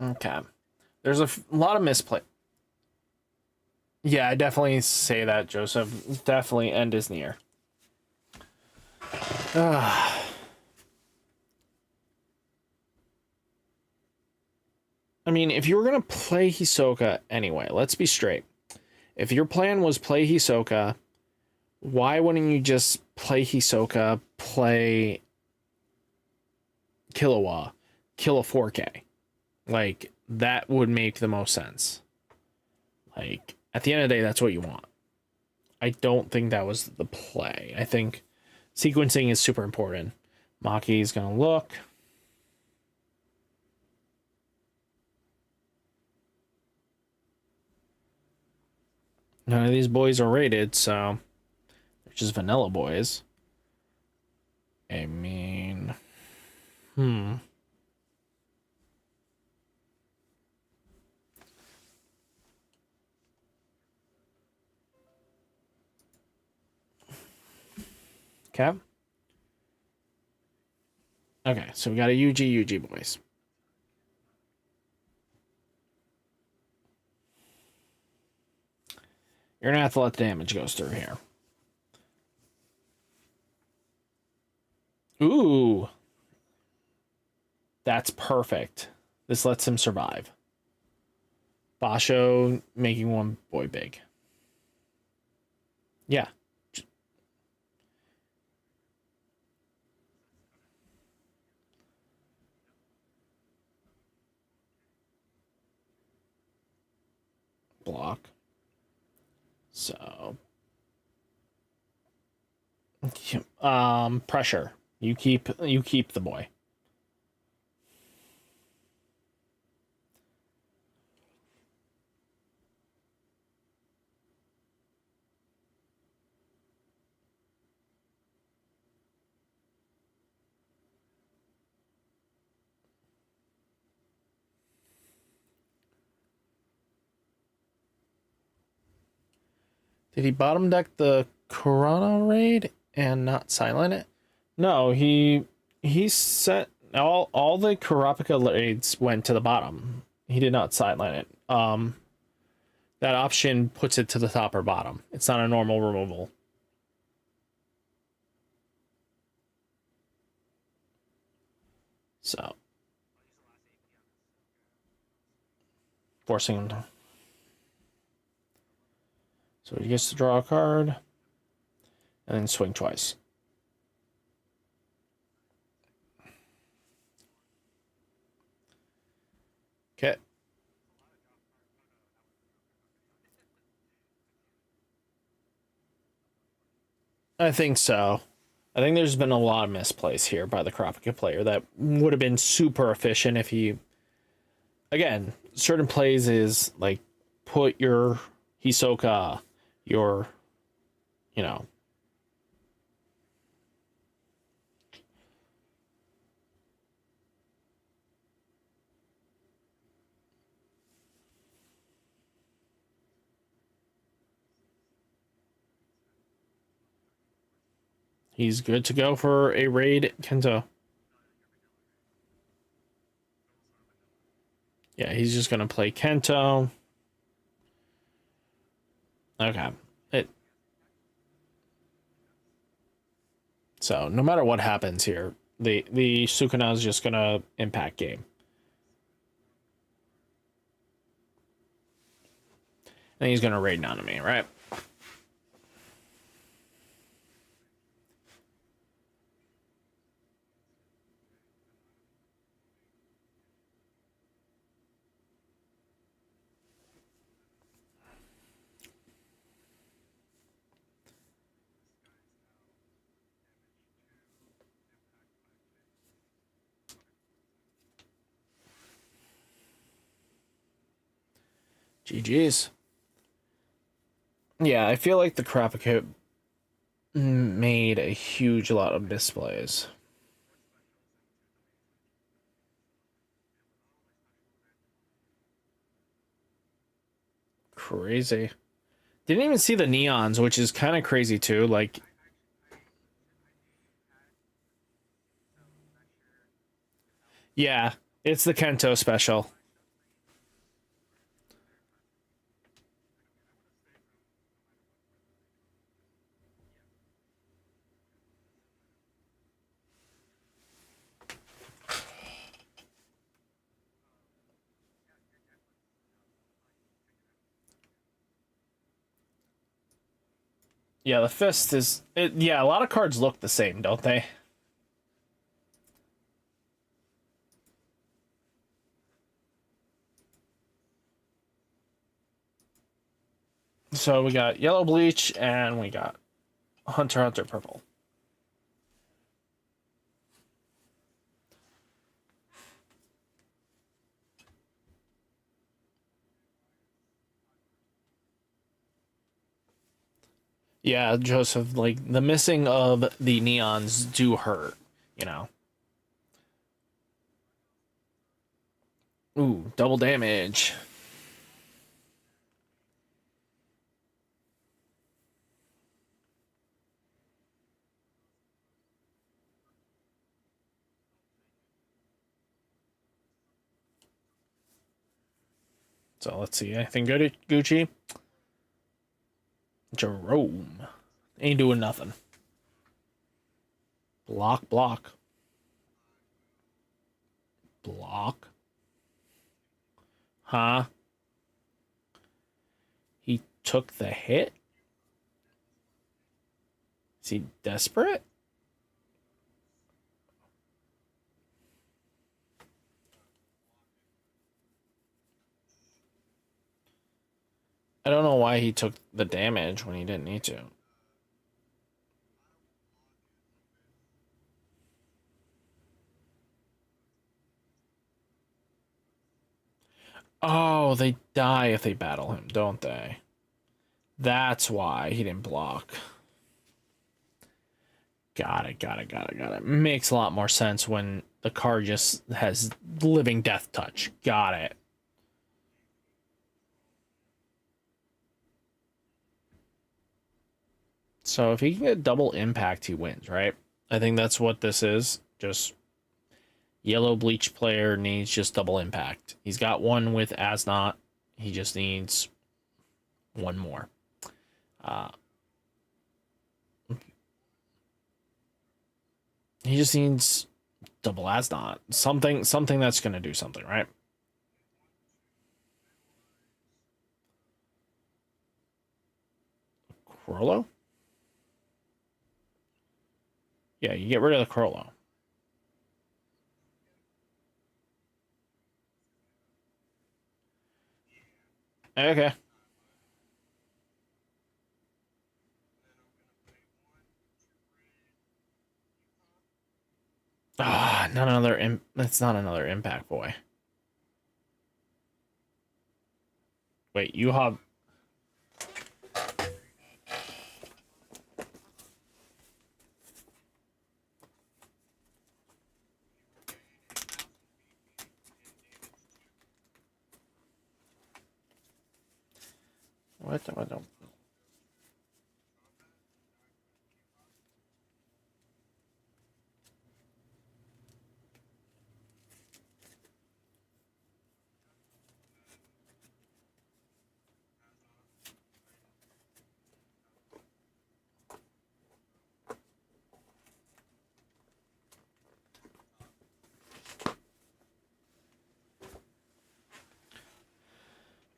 Okay. There's a lot of misplay. Yeah, I definitely say that, Joseph. Definitely end is near. I mean, if you were going to play Hisoka anyway, let's be straight. If your plan was play Hisoka, why wouldn't you just play Hisoka, play Killua, kill a 4K? Like, that would make the most sense. Like, at the end of the day, that's what you want. I don't think that was the play. I think sequencing is super important. Maki's going to look. None of these boys are rated, so they're just vanilla boys. I mean, Okay. Okay, so we got a UG boys. You're gonna have to let the damage go through here. Ooh. That's perfect. This lets him survive. Basho making one boy big. Yeah. Block. Pressure. You keep the boy. Did he bottom deck the Corona raid and not silent it? No, he set all the Karapika raids went to the bottom. He did not sideline it. That option puts it to the top or bottom. It's not a normal removal. So forcing him to. So he gets to draw a card and then swing twice. Okay. I think so. I think there's been a lot of misplays here by the Karapika player that would have been super efficient if he. Again, certain plays is like put your Hisoka, your, you know. He's good to go for a raid, Kento. Yeah, he's just going to play Kento. Okay. So, no matter what happens here, the Sukuna is just going to impact game. And he's going to raid Nanami, right? GG's. Yeah, I feel like the Karapika made a huge lot of misplays. Crazy. Didn't even see the neons, which is kind of crazy too. Like, yeah, it's the Kento special. Yeah, the fist is yeah, a lot of cards look the same, don't they? So we got yellow bleach and we got Hunter purple. Yeah, Joseph, like the missing of the neons do hurt, you know. Ooh, double damage. So let's see. Anything good at Gucci? Jerome. Ain't doing nothing. Block, block. Block. Huh? He took the hit? Is he desperate? I don't know why he took the damage when he didn't need to. Oh, they die if they battle him, don't they? That's why he didn't block. Got it. Makes a lot more sense when the card just has living death touch. Got it. So if he can get double impact, he wins, right? I think that's what this is. Just yellow bleach player needs just double impact. He's got one with Asnot. He just needs one more. He just needs double Asnot. Something that's gonna do something, right? Crollo? Yeah, you get rid of the Crollo. Okay. Ah, not another. That's not another impact boy. Wait, you have. What?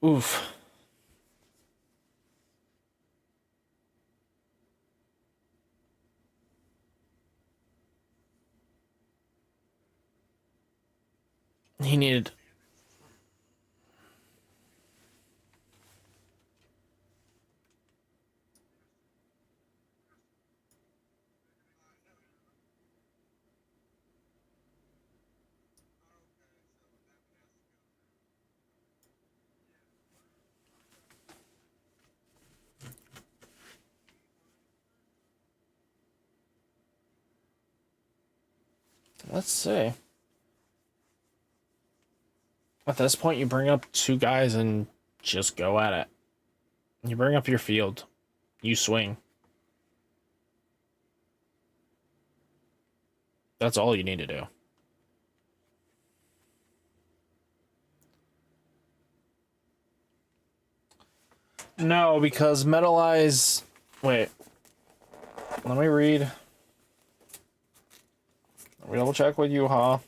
Oof. He needed. Let's see. At this point, you bring up two guys and just go at it. You bring up your field. You swing. That's all you need to do. No, because Metalize. Wait. Let me read. We double check with you, huh?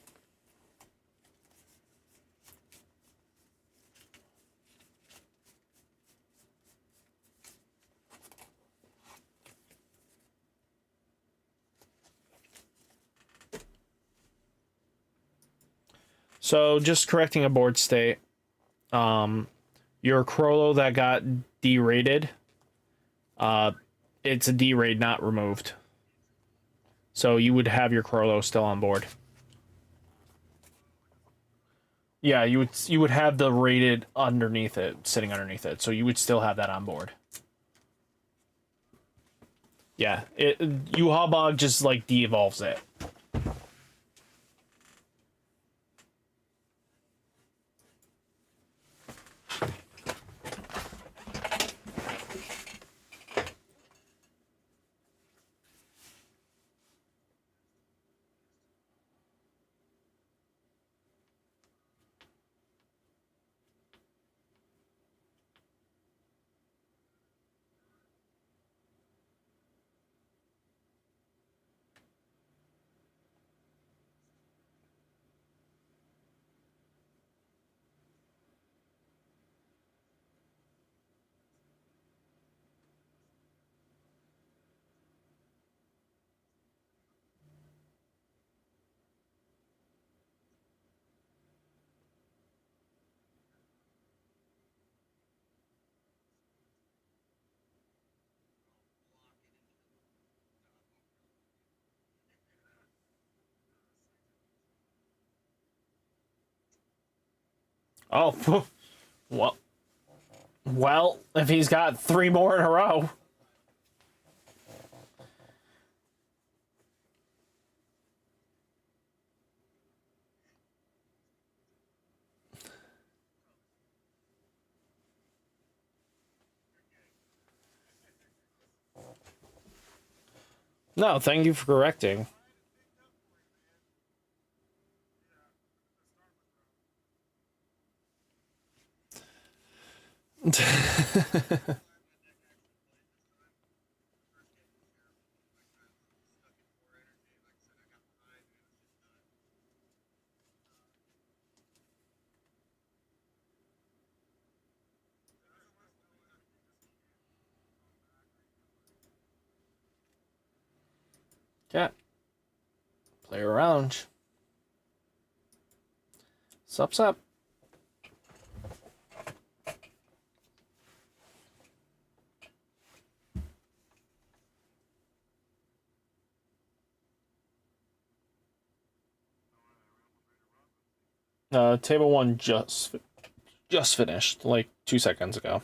So just correcting a board state. Your Crollo that got derated, it's a derate, not removed. So you would have your Crollo still on board. Yeah, you would have the rated underneath it, sitting underneath it. So you would still have that on board. Yeah, Yuhabog just like de-evolves it. Oh, Well, if he's got 3 more in a row. No, thank you for correcting. Yeah. Play around. Sup's up. Table 1 just finished like 2 seconds ago.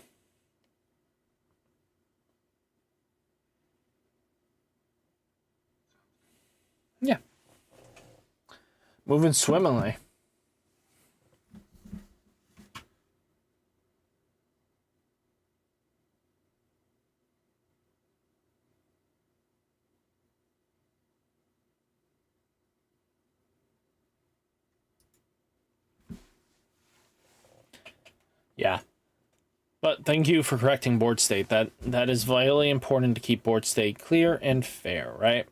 Yeah. Moving swimmingly. Yeah. But thank you for correcting board state. That is vitally important to keep board state clear and fair, right?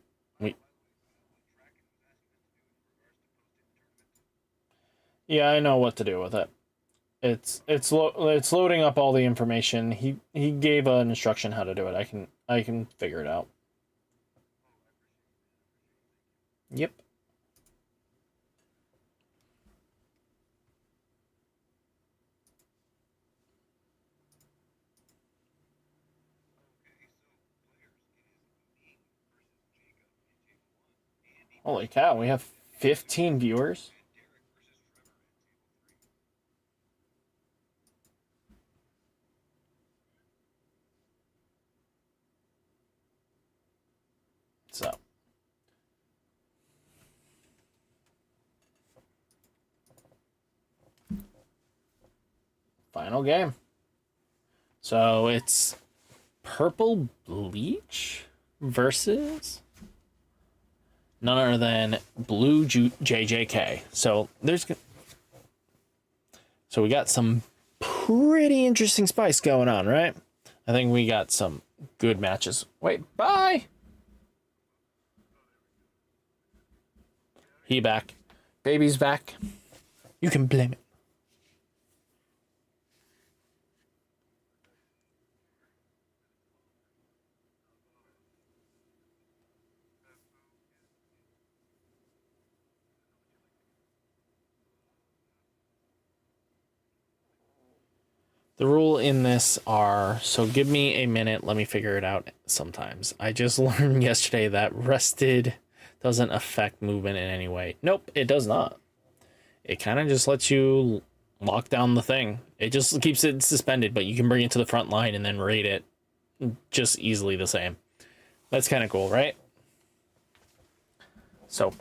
Yeah, I know what to do with it. It's loading up all the information. He gave an instruction how to do it. I can figure it out. Yep. Holy cow, we have 15 viewers. So. Final game. So it's Purple Bleach versus none other than Blue JJK. So we got some pretty interesting spice going on, right? I think we got some good matches. Wait, bye. He back. Baby's back. You can blame it. The rule in this are, so give me a minute, let me figure it out sometimes. I just learned yesterday that rested doesn't affect movement in any way. Nope, it does not. It kind of just lets you lock down the thing. It just keeps it suspended, but you can bring it to the front line and then raid it just easily the same. That's kind of cool, right? So,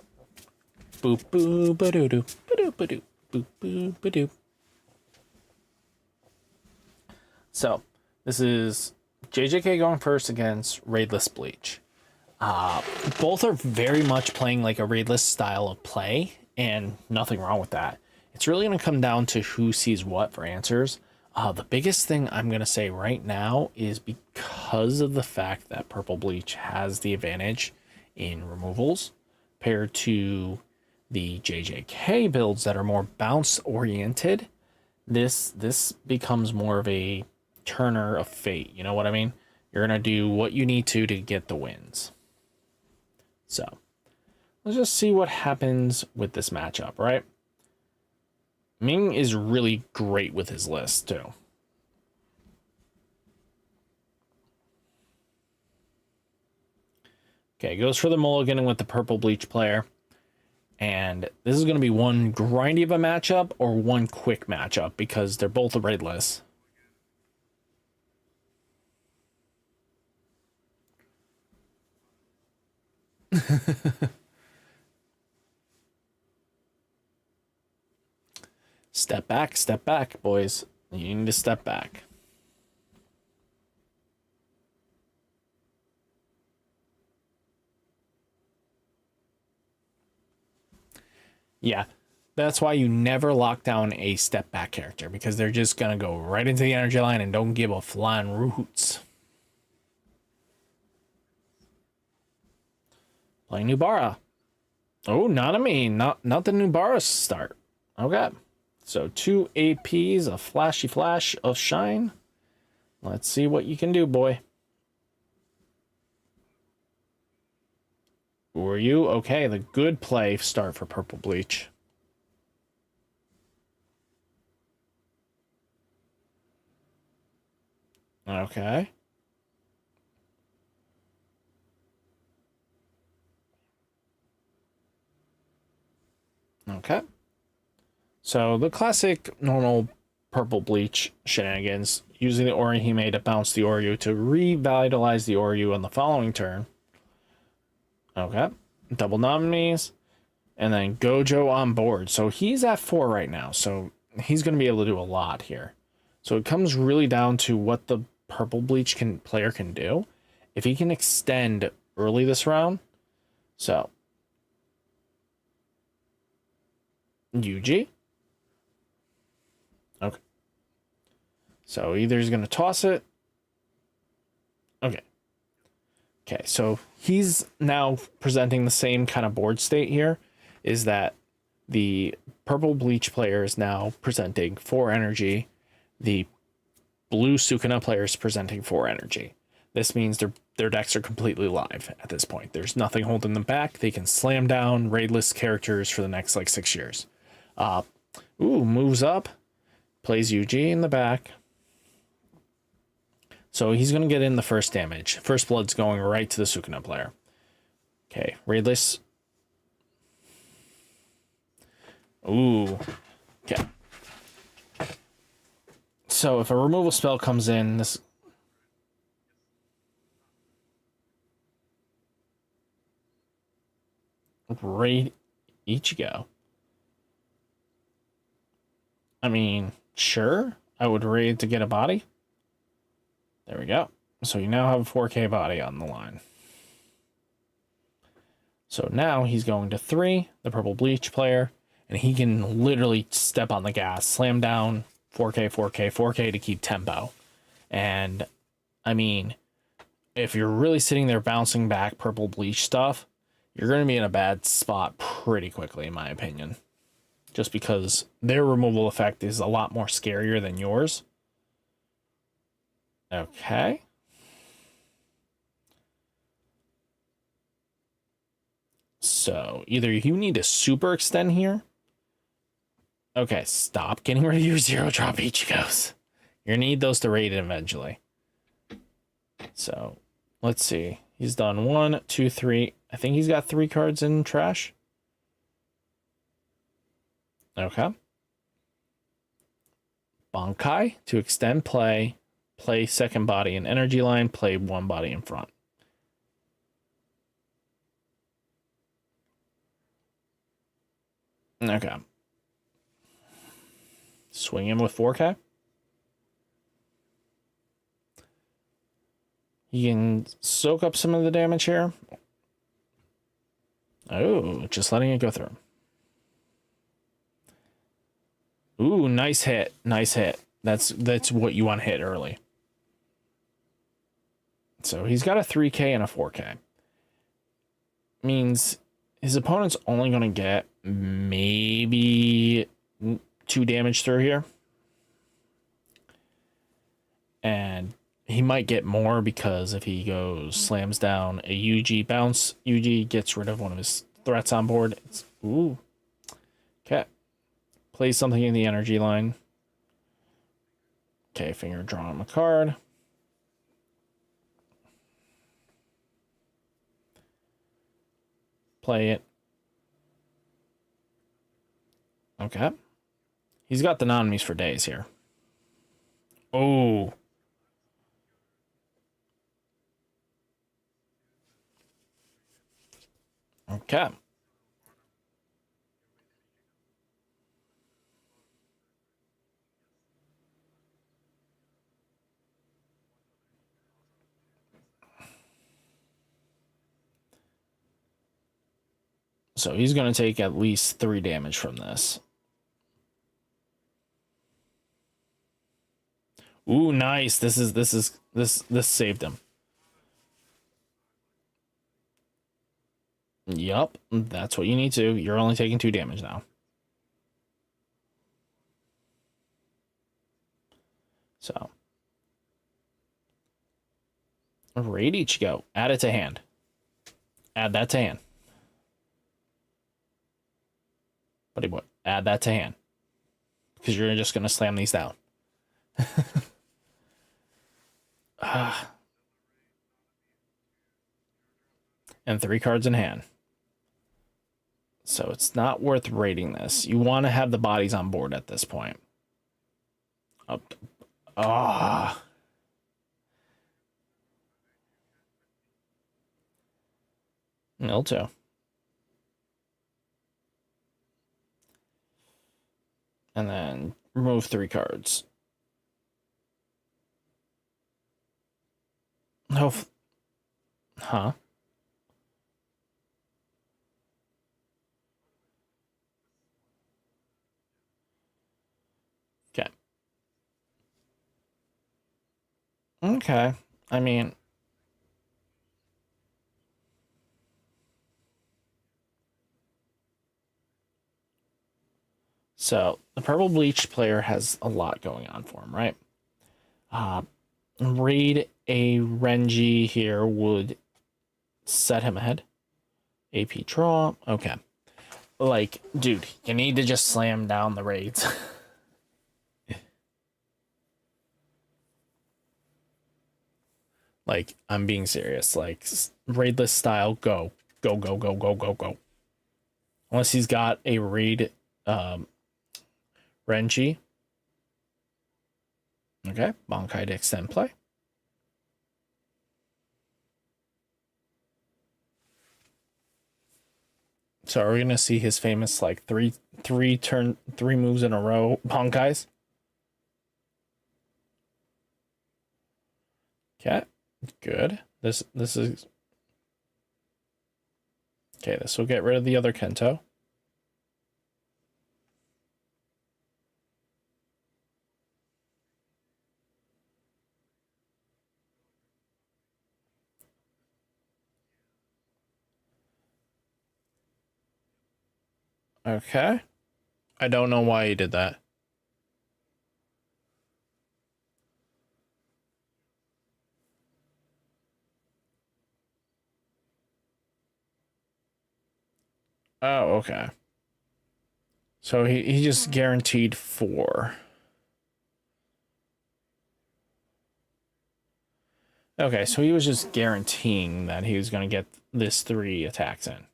boop boop ba doo doo ba doo ba doo boop boop ba doo. So, this is JJK going first against Raidless Bleach. Both are very much playing like a Raidless style of play, and nothing wrong with that. It's really going to come down to who sees what for answers. The biggest thing I'm going to say right now is because of the fact that Purple Bleach has the advantage in removals compared to the JJK builds that are more bounce oriented, this becomes more of a turner of fate. You know what I mean? You're going to do what you need to get the wins. So let's just see what happens with this matchup, right? Ming is really great with his list too. Okay, goes for the mulligan with the Purple Bleach player. And this is going to be one grindy of a matchup or one quick matchup because they're both raidless. Step back, boys. You need to step back. Yeah, that's why you never lock down a step back character, because they're just gonna go right into the energy line and don't give a flying roots. Play Nubara. Oh, not the Nubara start. Okay, so 2 APs, a flashy flash of shine. Let's see what you can do, boy. Who are you? Okay, the good play start for Purple Bleach. Okay. Okay. So the classic normal Purple Bleach shenanigans, using the Orihime to bounce the Oryu to revitalize the Oryu on the following turn. Okay. Double nominees. And then Gojo on board. So he's at 4 right now. So he's going to be able to do a lot here. So it comes really down to what the Purple Bleach player can do. If he can extend early this round. So Yuji. Okay. So either he's going to toss it. Okay. Okay, so he's now presenting the same kind of board state here, is that the Purple Bleach player is now presenting 4 energy. The blue Sukuna player is presenting 4 energy. This means their decks are completely live at this point. There's nothing holding them back. They can slam down raidless characters for the next like 6 years. Moves up, plays Yuji in the back. So he's going to get in the first damage. First blood's going right to the Sukuna player. Okay, raidless. Ooh. Okay. So if a removal spell comes in, this... Raid Ichigo. I mean, sure. I would raid to get a body. There we go. So you now have a 4K body on the line. So now he's going to 3, the Purple Bleach player, and he can literally step on the gas, slam down 4K, 4K, 4K to keep tempo. And I mean, if you're really sitting there bouncing back Purple Bleach stuff, you're going to be in a bad spot pretty quickly, in my opinion. Just because their removal effect is a lot more scarier than yours. Okay. So either you need to super extend here. Okay, stop getting rid of your 0-drop Ichigos. You're gonna need those to raid it eventually. So let's see. He's done 1, 2, 3. I think he's got 3 cards in trash. Okay. Bankai to extend play. Play second body in energy line, play 1 body in front. Okay. Swing him with 4K. You can soak up some of the damage here. Oh, just letting it go through. Ooh, nice hit. Nice hit. That's what you want to hit early. So he's got a 3K and a 4K. Means his opponent's only going to get maybe 2 damage through here. And he might get more because if he goes slams down a UG bounce, UG gets rid of one of his threats on board. Ooh. Okay. Plays something in the energy line. Okay, finger draw him a card. Play it. Okay. He's got the non-me's for days here. Oh. Okay. So he's going to take at least 3 damage from this. Ooh, nice. This saved him. Yup, that's what you need to. You're only taking 2 damage now. So. Raid each go. Add it to hand. Add that to hand. Buddy boy, add that to hand. Because you're just going to slam these down. And 3 cards in hand. So it's not worth raiding this. You want to have the bodies on board at this point. Up. Ah. Mill 2. And then remove 3 cards. Oh. Huh? Okay. Okay. I mean, so the purple bleach player has a lot going on for him, right? Raid a Renji here would set him ahead. AP draw. Okay. Like, dude, you need to just slam down the raids. Like, I'm being serious. Like, raidless style, go. Go, go, go, go, go, go. Unless he's got a raid Renji. Okay, Bankai to extend play. So are we gonna see his famous like three moves in a row Bankais? Okay, good. This is okay. This will get rid of the other Kento. Okay. I don't know why he did that. Oh, okay. So he just guaranteed 4. Okay, so he was just guaranteeing that he was going to get this 3 attacks in.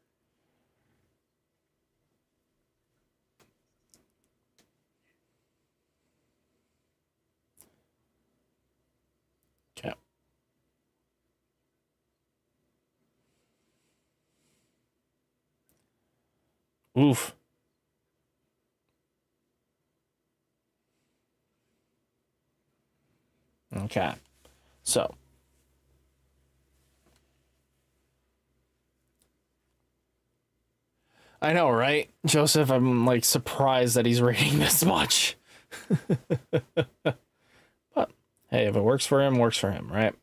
Okay. Oof. Okay. So. I know, right? Joseph, I'm like surprised that he's rating this much. But hey, if it works for him, right?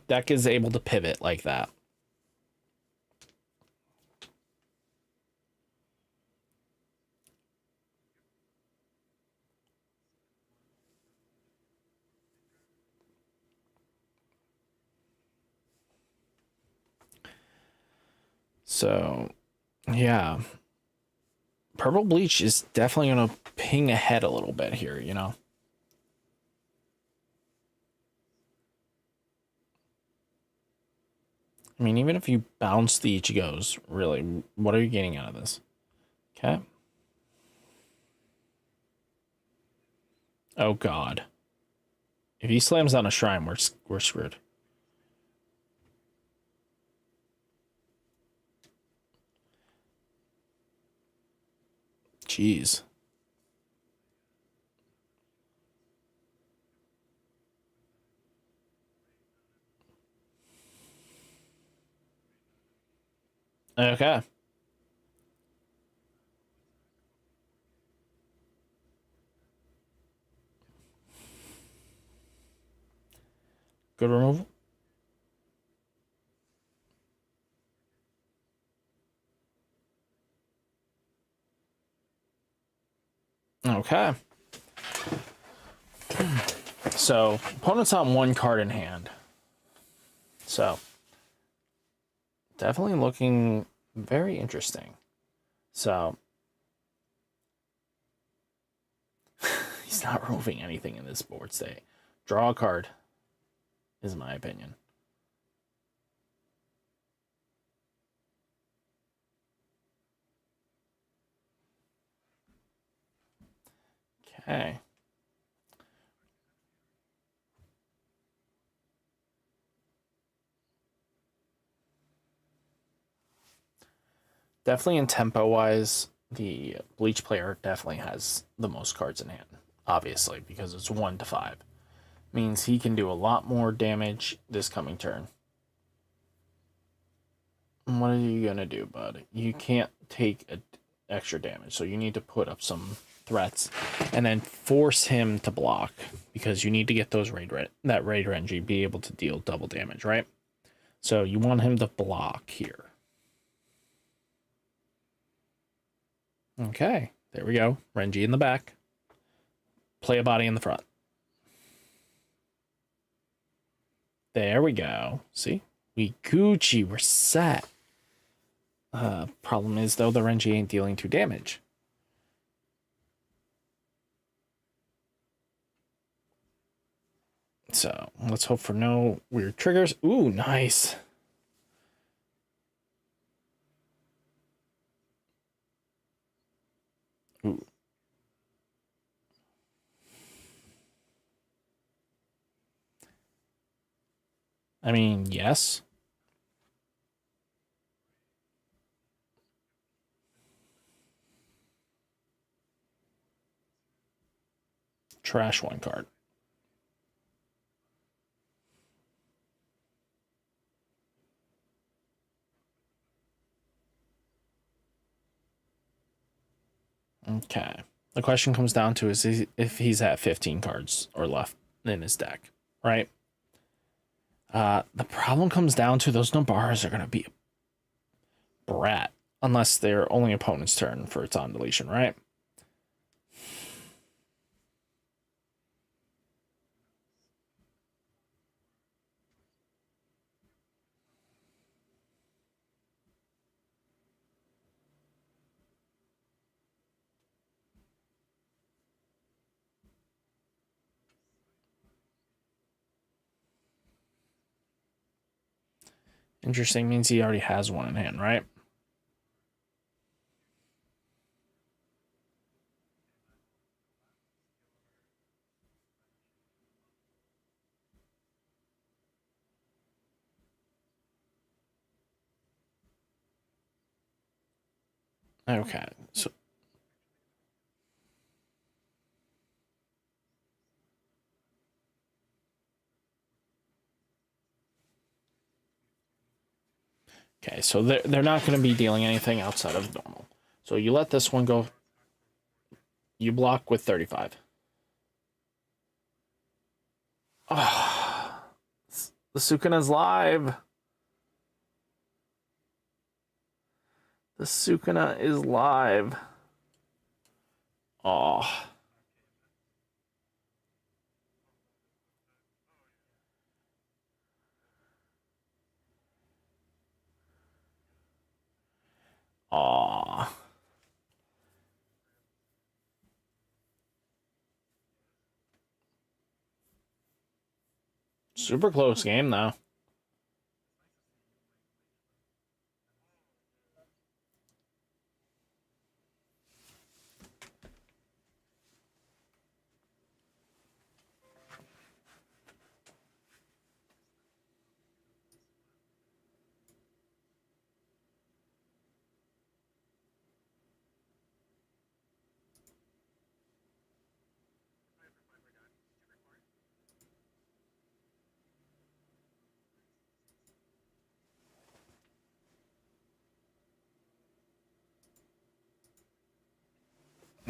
Deck is able to pivot like that. So, yeah. Purple Bleach is definitely going to ping ahead a little bit here, you know? I mean, even if you bounce the Ichigos, really, what are you getting out of this? Okay. Oh God. If he slams down a shrine, we're screwed. Jeez. Okay. Good removal. Okay. So, opponent's on one card in hand. So, definitely looking very interesting. So, he's not removing anything in this board state. Draw a card, is my opinion. Okay. Definitely in tempo wise, the Bleach player definitely has the most cards in hand. Obviously, because it's 1 to 5. Means he can do a lot more damage this coming turn. What are you gonna do, bud? You can't take extra damage, so you need to put up some threats and then force him to block because you need to get those raid Renji be able to deal double damage, right? So you want him to block here. Okay, there we go. Renji in the back. Play a body in the front. There we go. See? We Gucci. We're set. Problem is, though, the Renji ain't dealing 2 damage. So, let's hope for no weird triggers. Ooh, nice. Ooh. I mean, yes. Trash 1 card. Okay. The question comes down to is if he's at 15 cards or left in his deck, right? The problem comes down to those Nobaras are going to be a brat unless they're only opponent's turn for its on deletion, right? Interesting means he already has 1 in hand, right? Okay, so they're not going to be dealing anything outside of normal. So you let this one go. You block with 35. Ah, the Sukuna's live. The Sukuna is live. Oh. Aw. Super close game, though.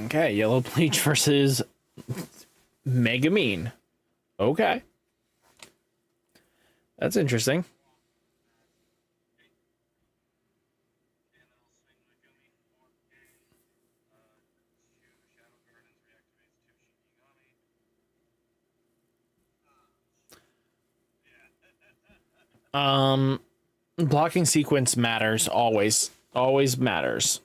Okay, yellow bleach versus Megamine. Okay. That's interesting. Blocking sequence matters always. Always matters.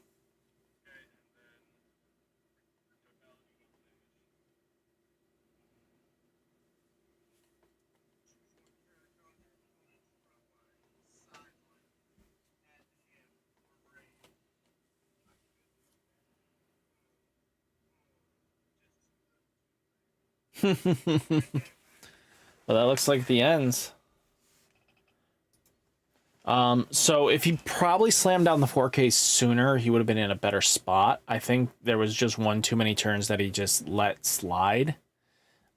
Well, that looks like the ends. So if he probably slammed down the 4K sooner, he would have been in a better spot. I think there was just one too many turns that he just let slide.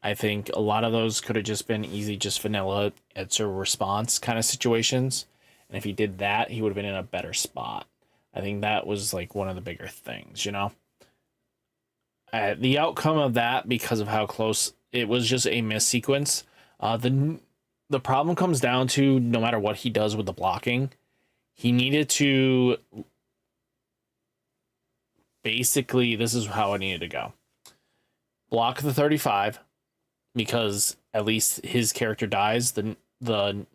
I think a lot of those could have just been easy, just vanilla answer response kind of situations. And if he did that, he would have been in a better spot. I think that was like one of the bigger things, you know? The outcome of that, because of how close it was, just a miss sequence. The problem comes down to no matter what he does with the blocking, he needed to basically, this is how it needed to go. Block the 35 because at least his character dies. The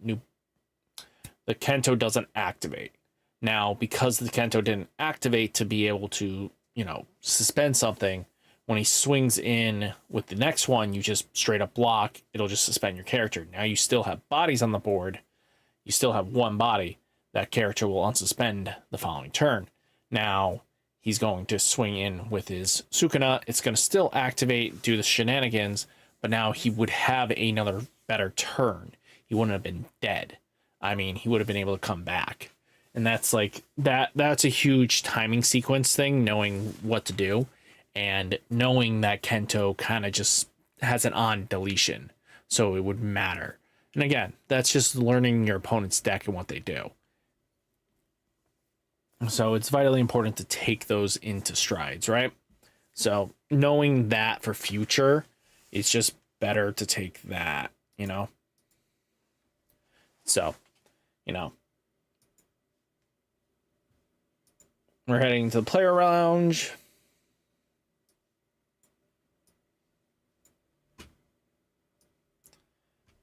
Kento doesn't activate. Now, because the Kento didn't activate to be able to, you know, suspend something, when he swings in with the next one, you just straight up block. It'll just suspend your character. Now you still have bodies on the board. You still have one body. That character will unsuspend the following turn. Now he's going to swing in with his Sukuna. It's going to still activate, do the shenanigans, but now he would have another better turn. He wouldn't have been dead. I mean, he would have been able to come back. And that's like that's a huge timing sequence thing, knowing what to do. And knowing that Kento kind of just has an on deletion, so it would matter. And again, that's just learning your opponent's deck and what they do. So it's vitally important to take those into strides, right? So knowing that for future, it's just better to take that, you know? So, you know. We're heading to the player lounge.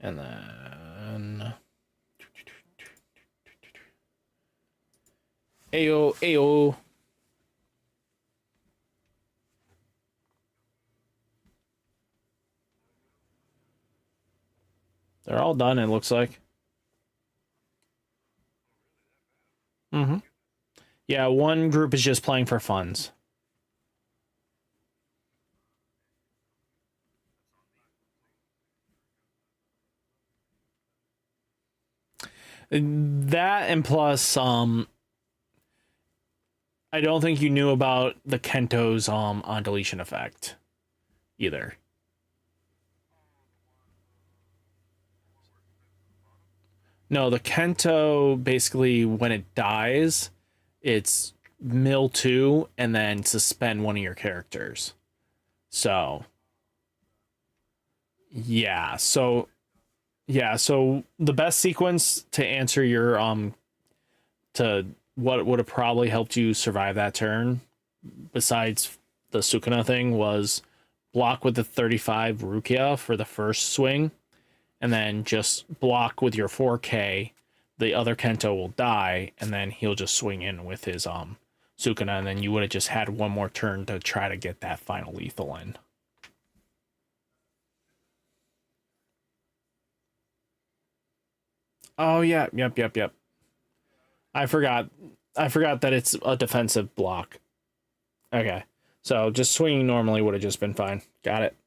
And then Ayo. They're all done, it looks like. Mm-hmm. Yeah, one group is just playing for funds. That and plus, I don't think you knew about the Kento's on deletion effect either. No, the Kento basically when it dies, it's mill 2 and then suspend one of your characters. So yeah, so the best sequence to answer your to what would have probably helped you survive that turn, besides the Sukuna thing, was block with the 35 Rukia for the first swing, and then just block with your 4K. The other Kento will die, and then he'll just swing in with his Sukuna, and then you would have just had one more turn to try to get that final lethal in. Oh yeah, yep. I forgot that it's a defensive block. Okay. So just swinging normally would have just been fine. Got it.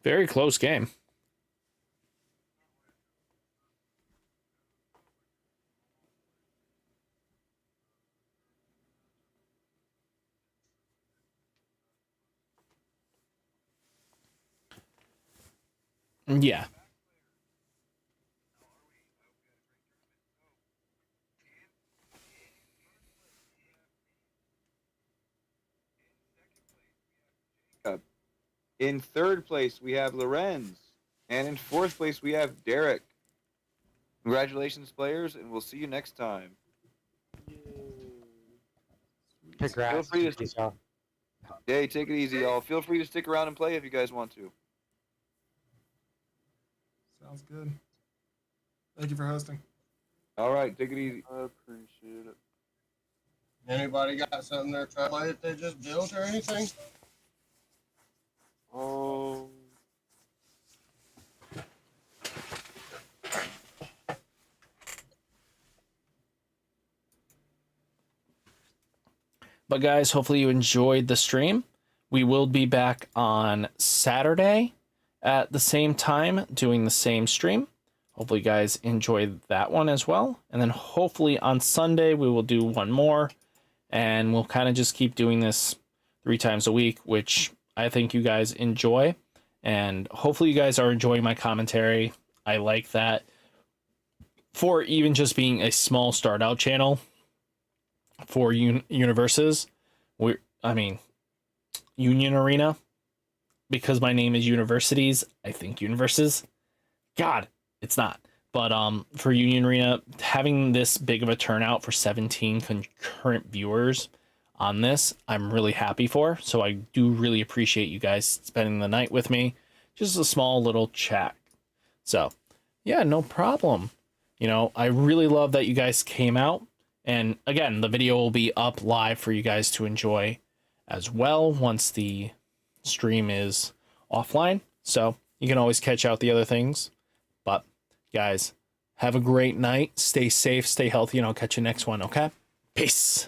Very close game. Yeah. In third place, we have Lorenz. And in fourth place, we have Derek. Congratulations, players, and we'll see you next time. Congrats. Feel free to Peace out. Hey, take it easy, y'all. Feel free to stick around and play if you guys want to. Sounds good. Thank you for hosting. All right, take it easy. I appreciate it. Anybody got something they're trying to play that they just built or anything? But guys, hopefully you enjoyed the stream. We will be back on Saturday at the same time doing the same stream. Hopefully you guys enjoyed that one as well. And then hopefully on Sunday we will do one more. And we'll kind of just keep doing this 3 times a week, which I think you guys enjoy. And hopefully you guys are enjoying my commentary. I like that. For even just being a small start out channel for universes, Union Arena, because my name is Universities, I think universes. God, it's not. But for Union Arena, having this big of a turnout for 17 concurrent viewers on this, I'm really happy for. So I do really appreciate you guys spending the night with me. Just a small little chat. So, yeah, no problem. You know, I really love that you guys came out. And again, the video will be up live for you guys to enjoy as well once the stream is offline. So you can always catch out the other things. But guys, have a great night. Stay safe, stay healthy, and I'll catch you next one, okay? Peace.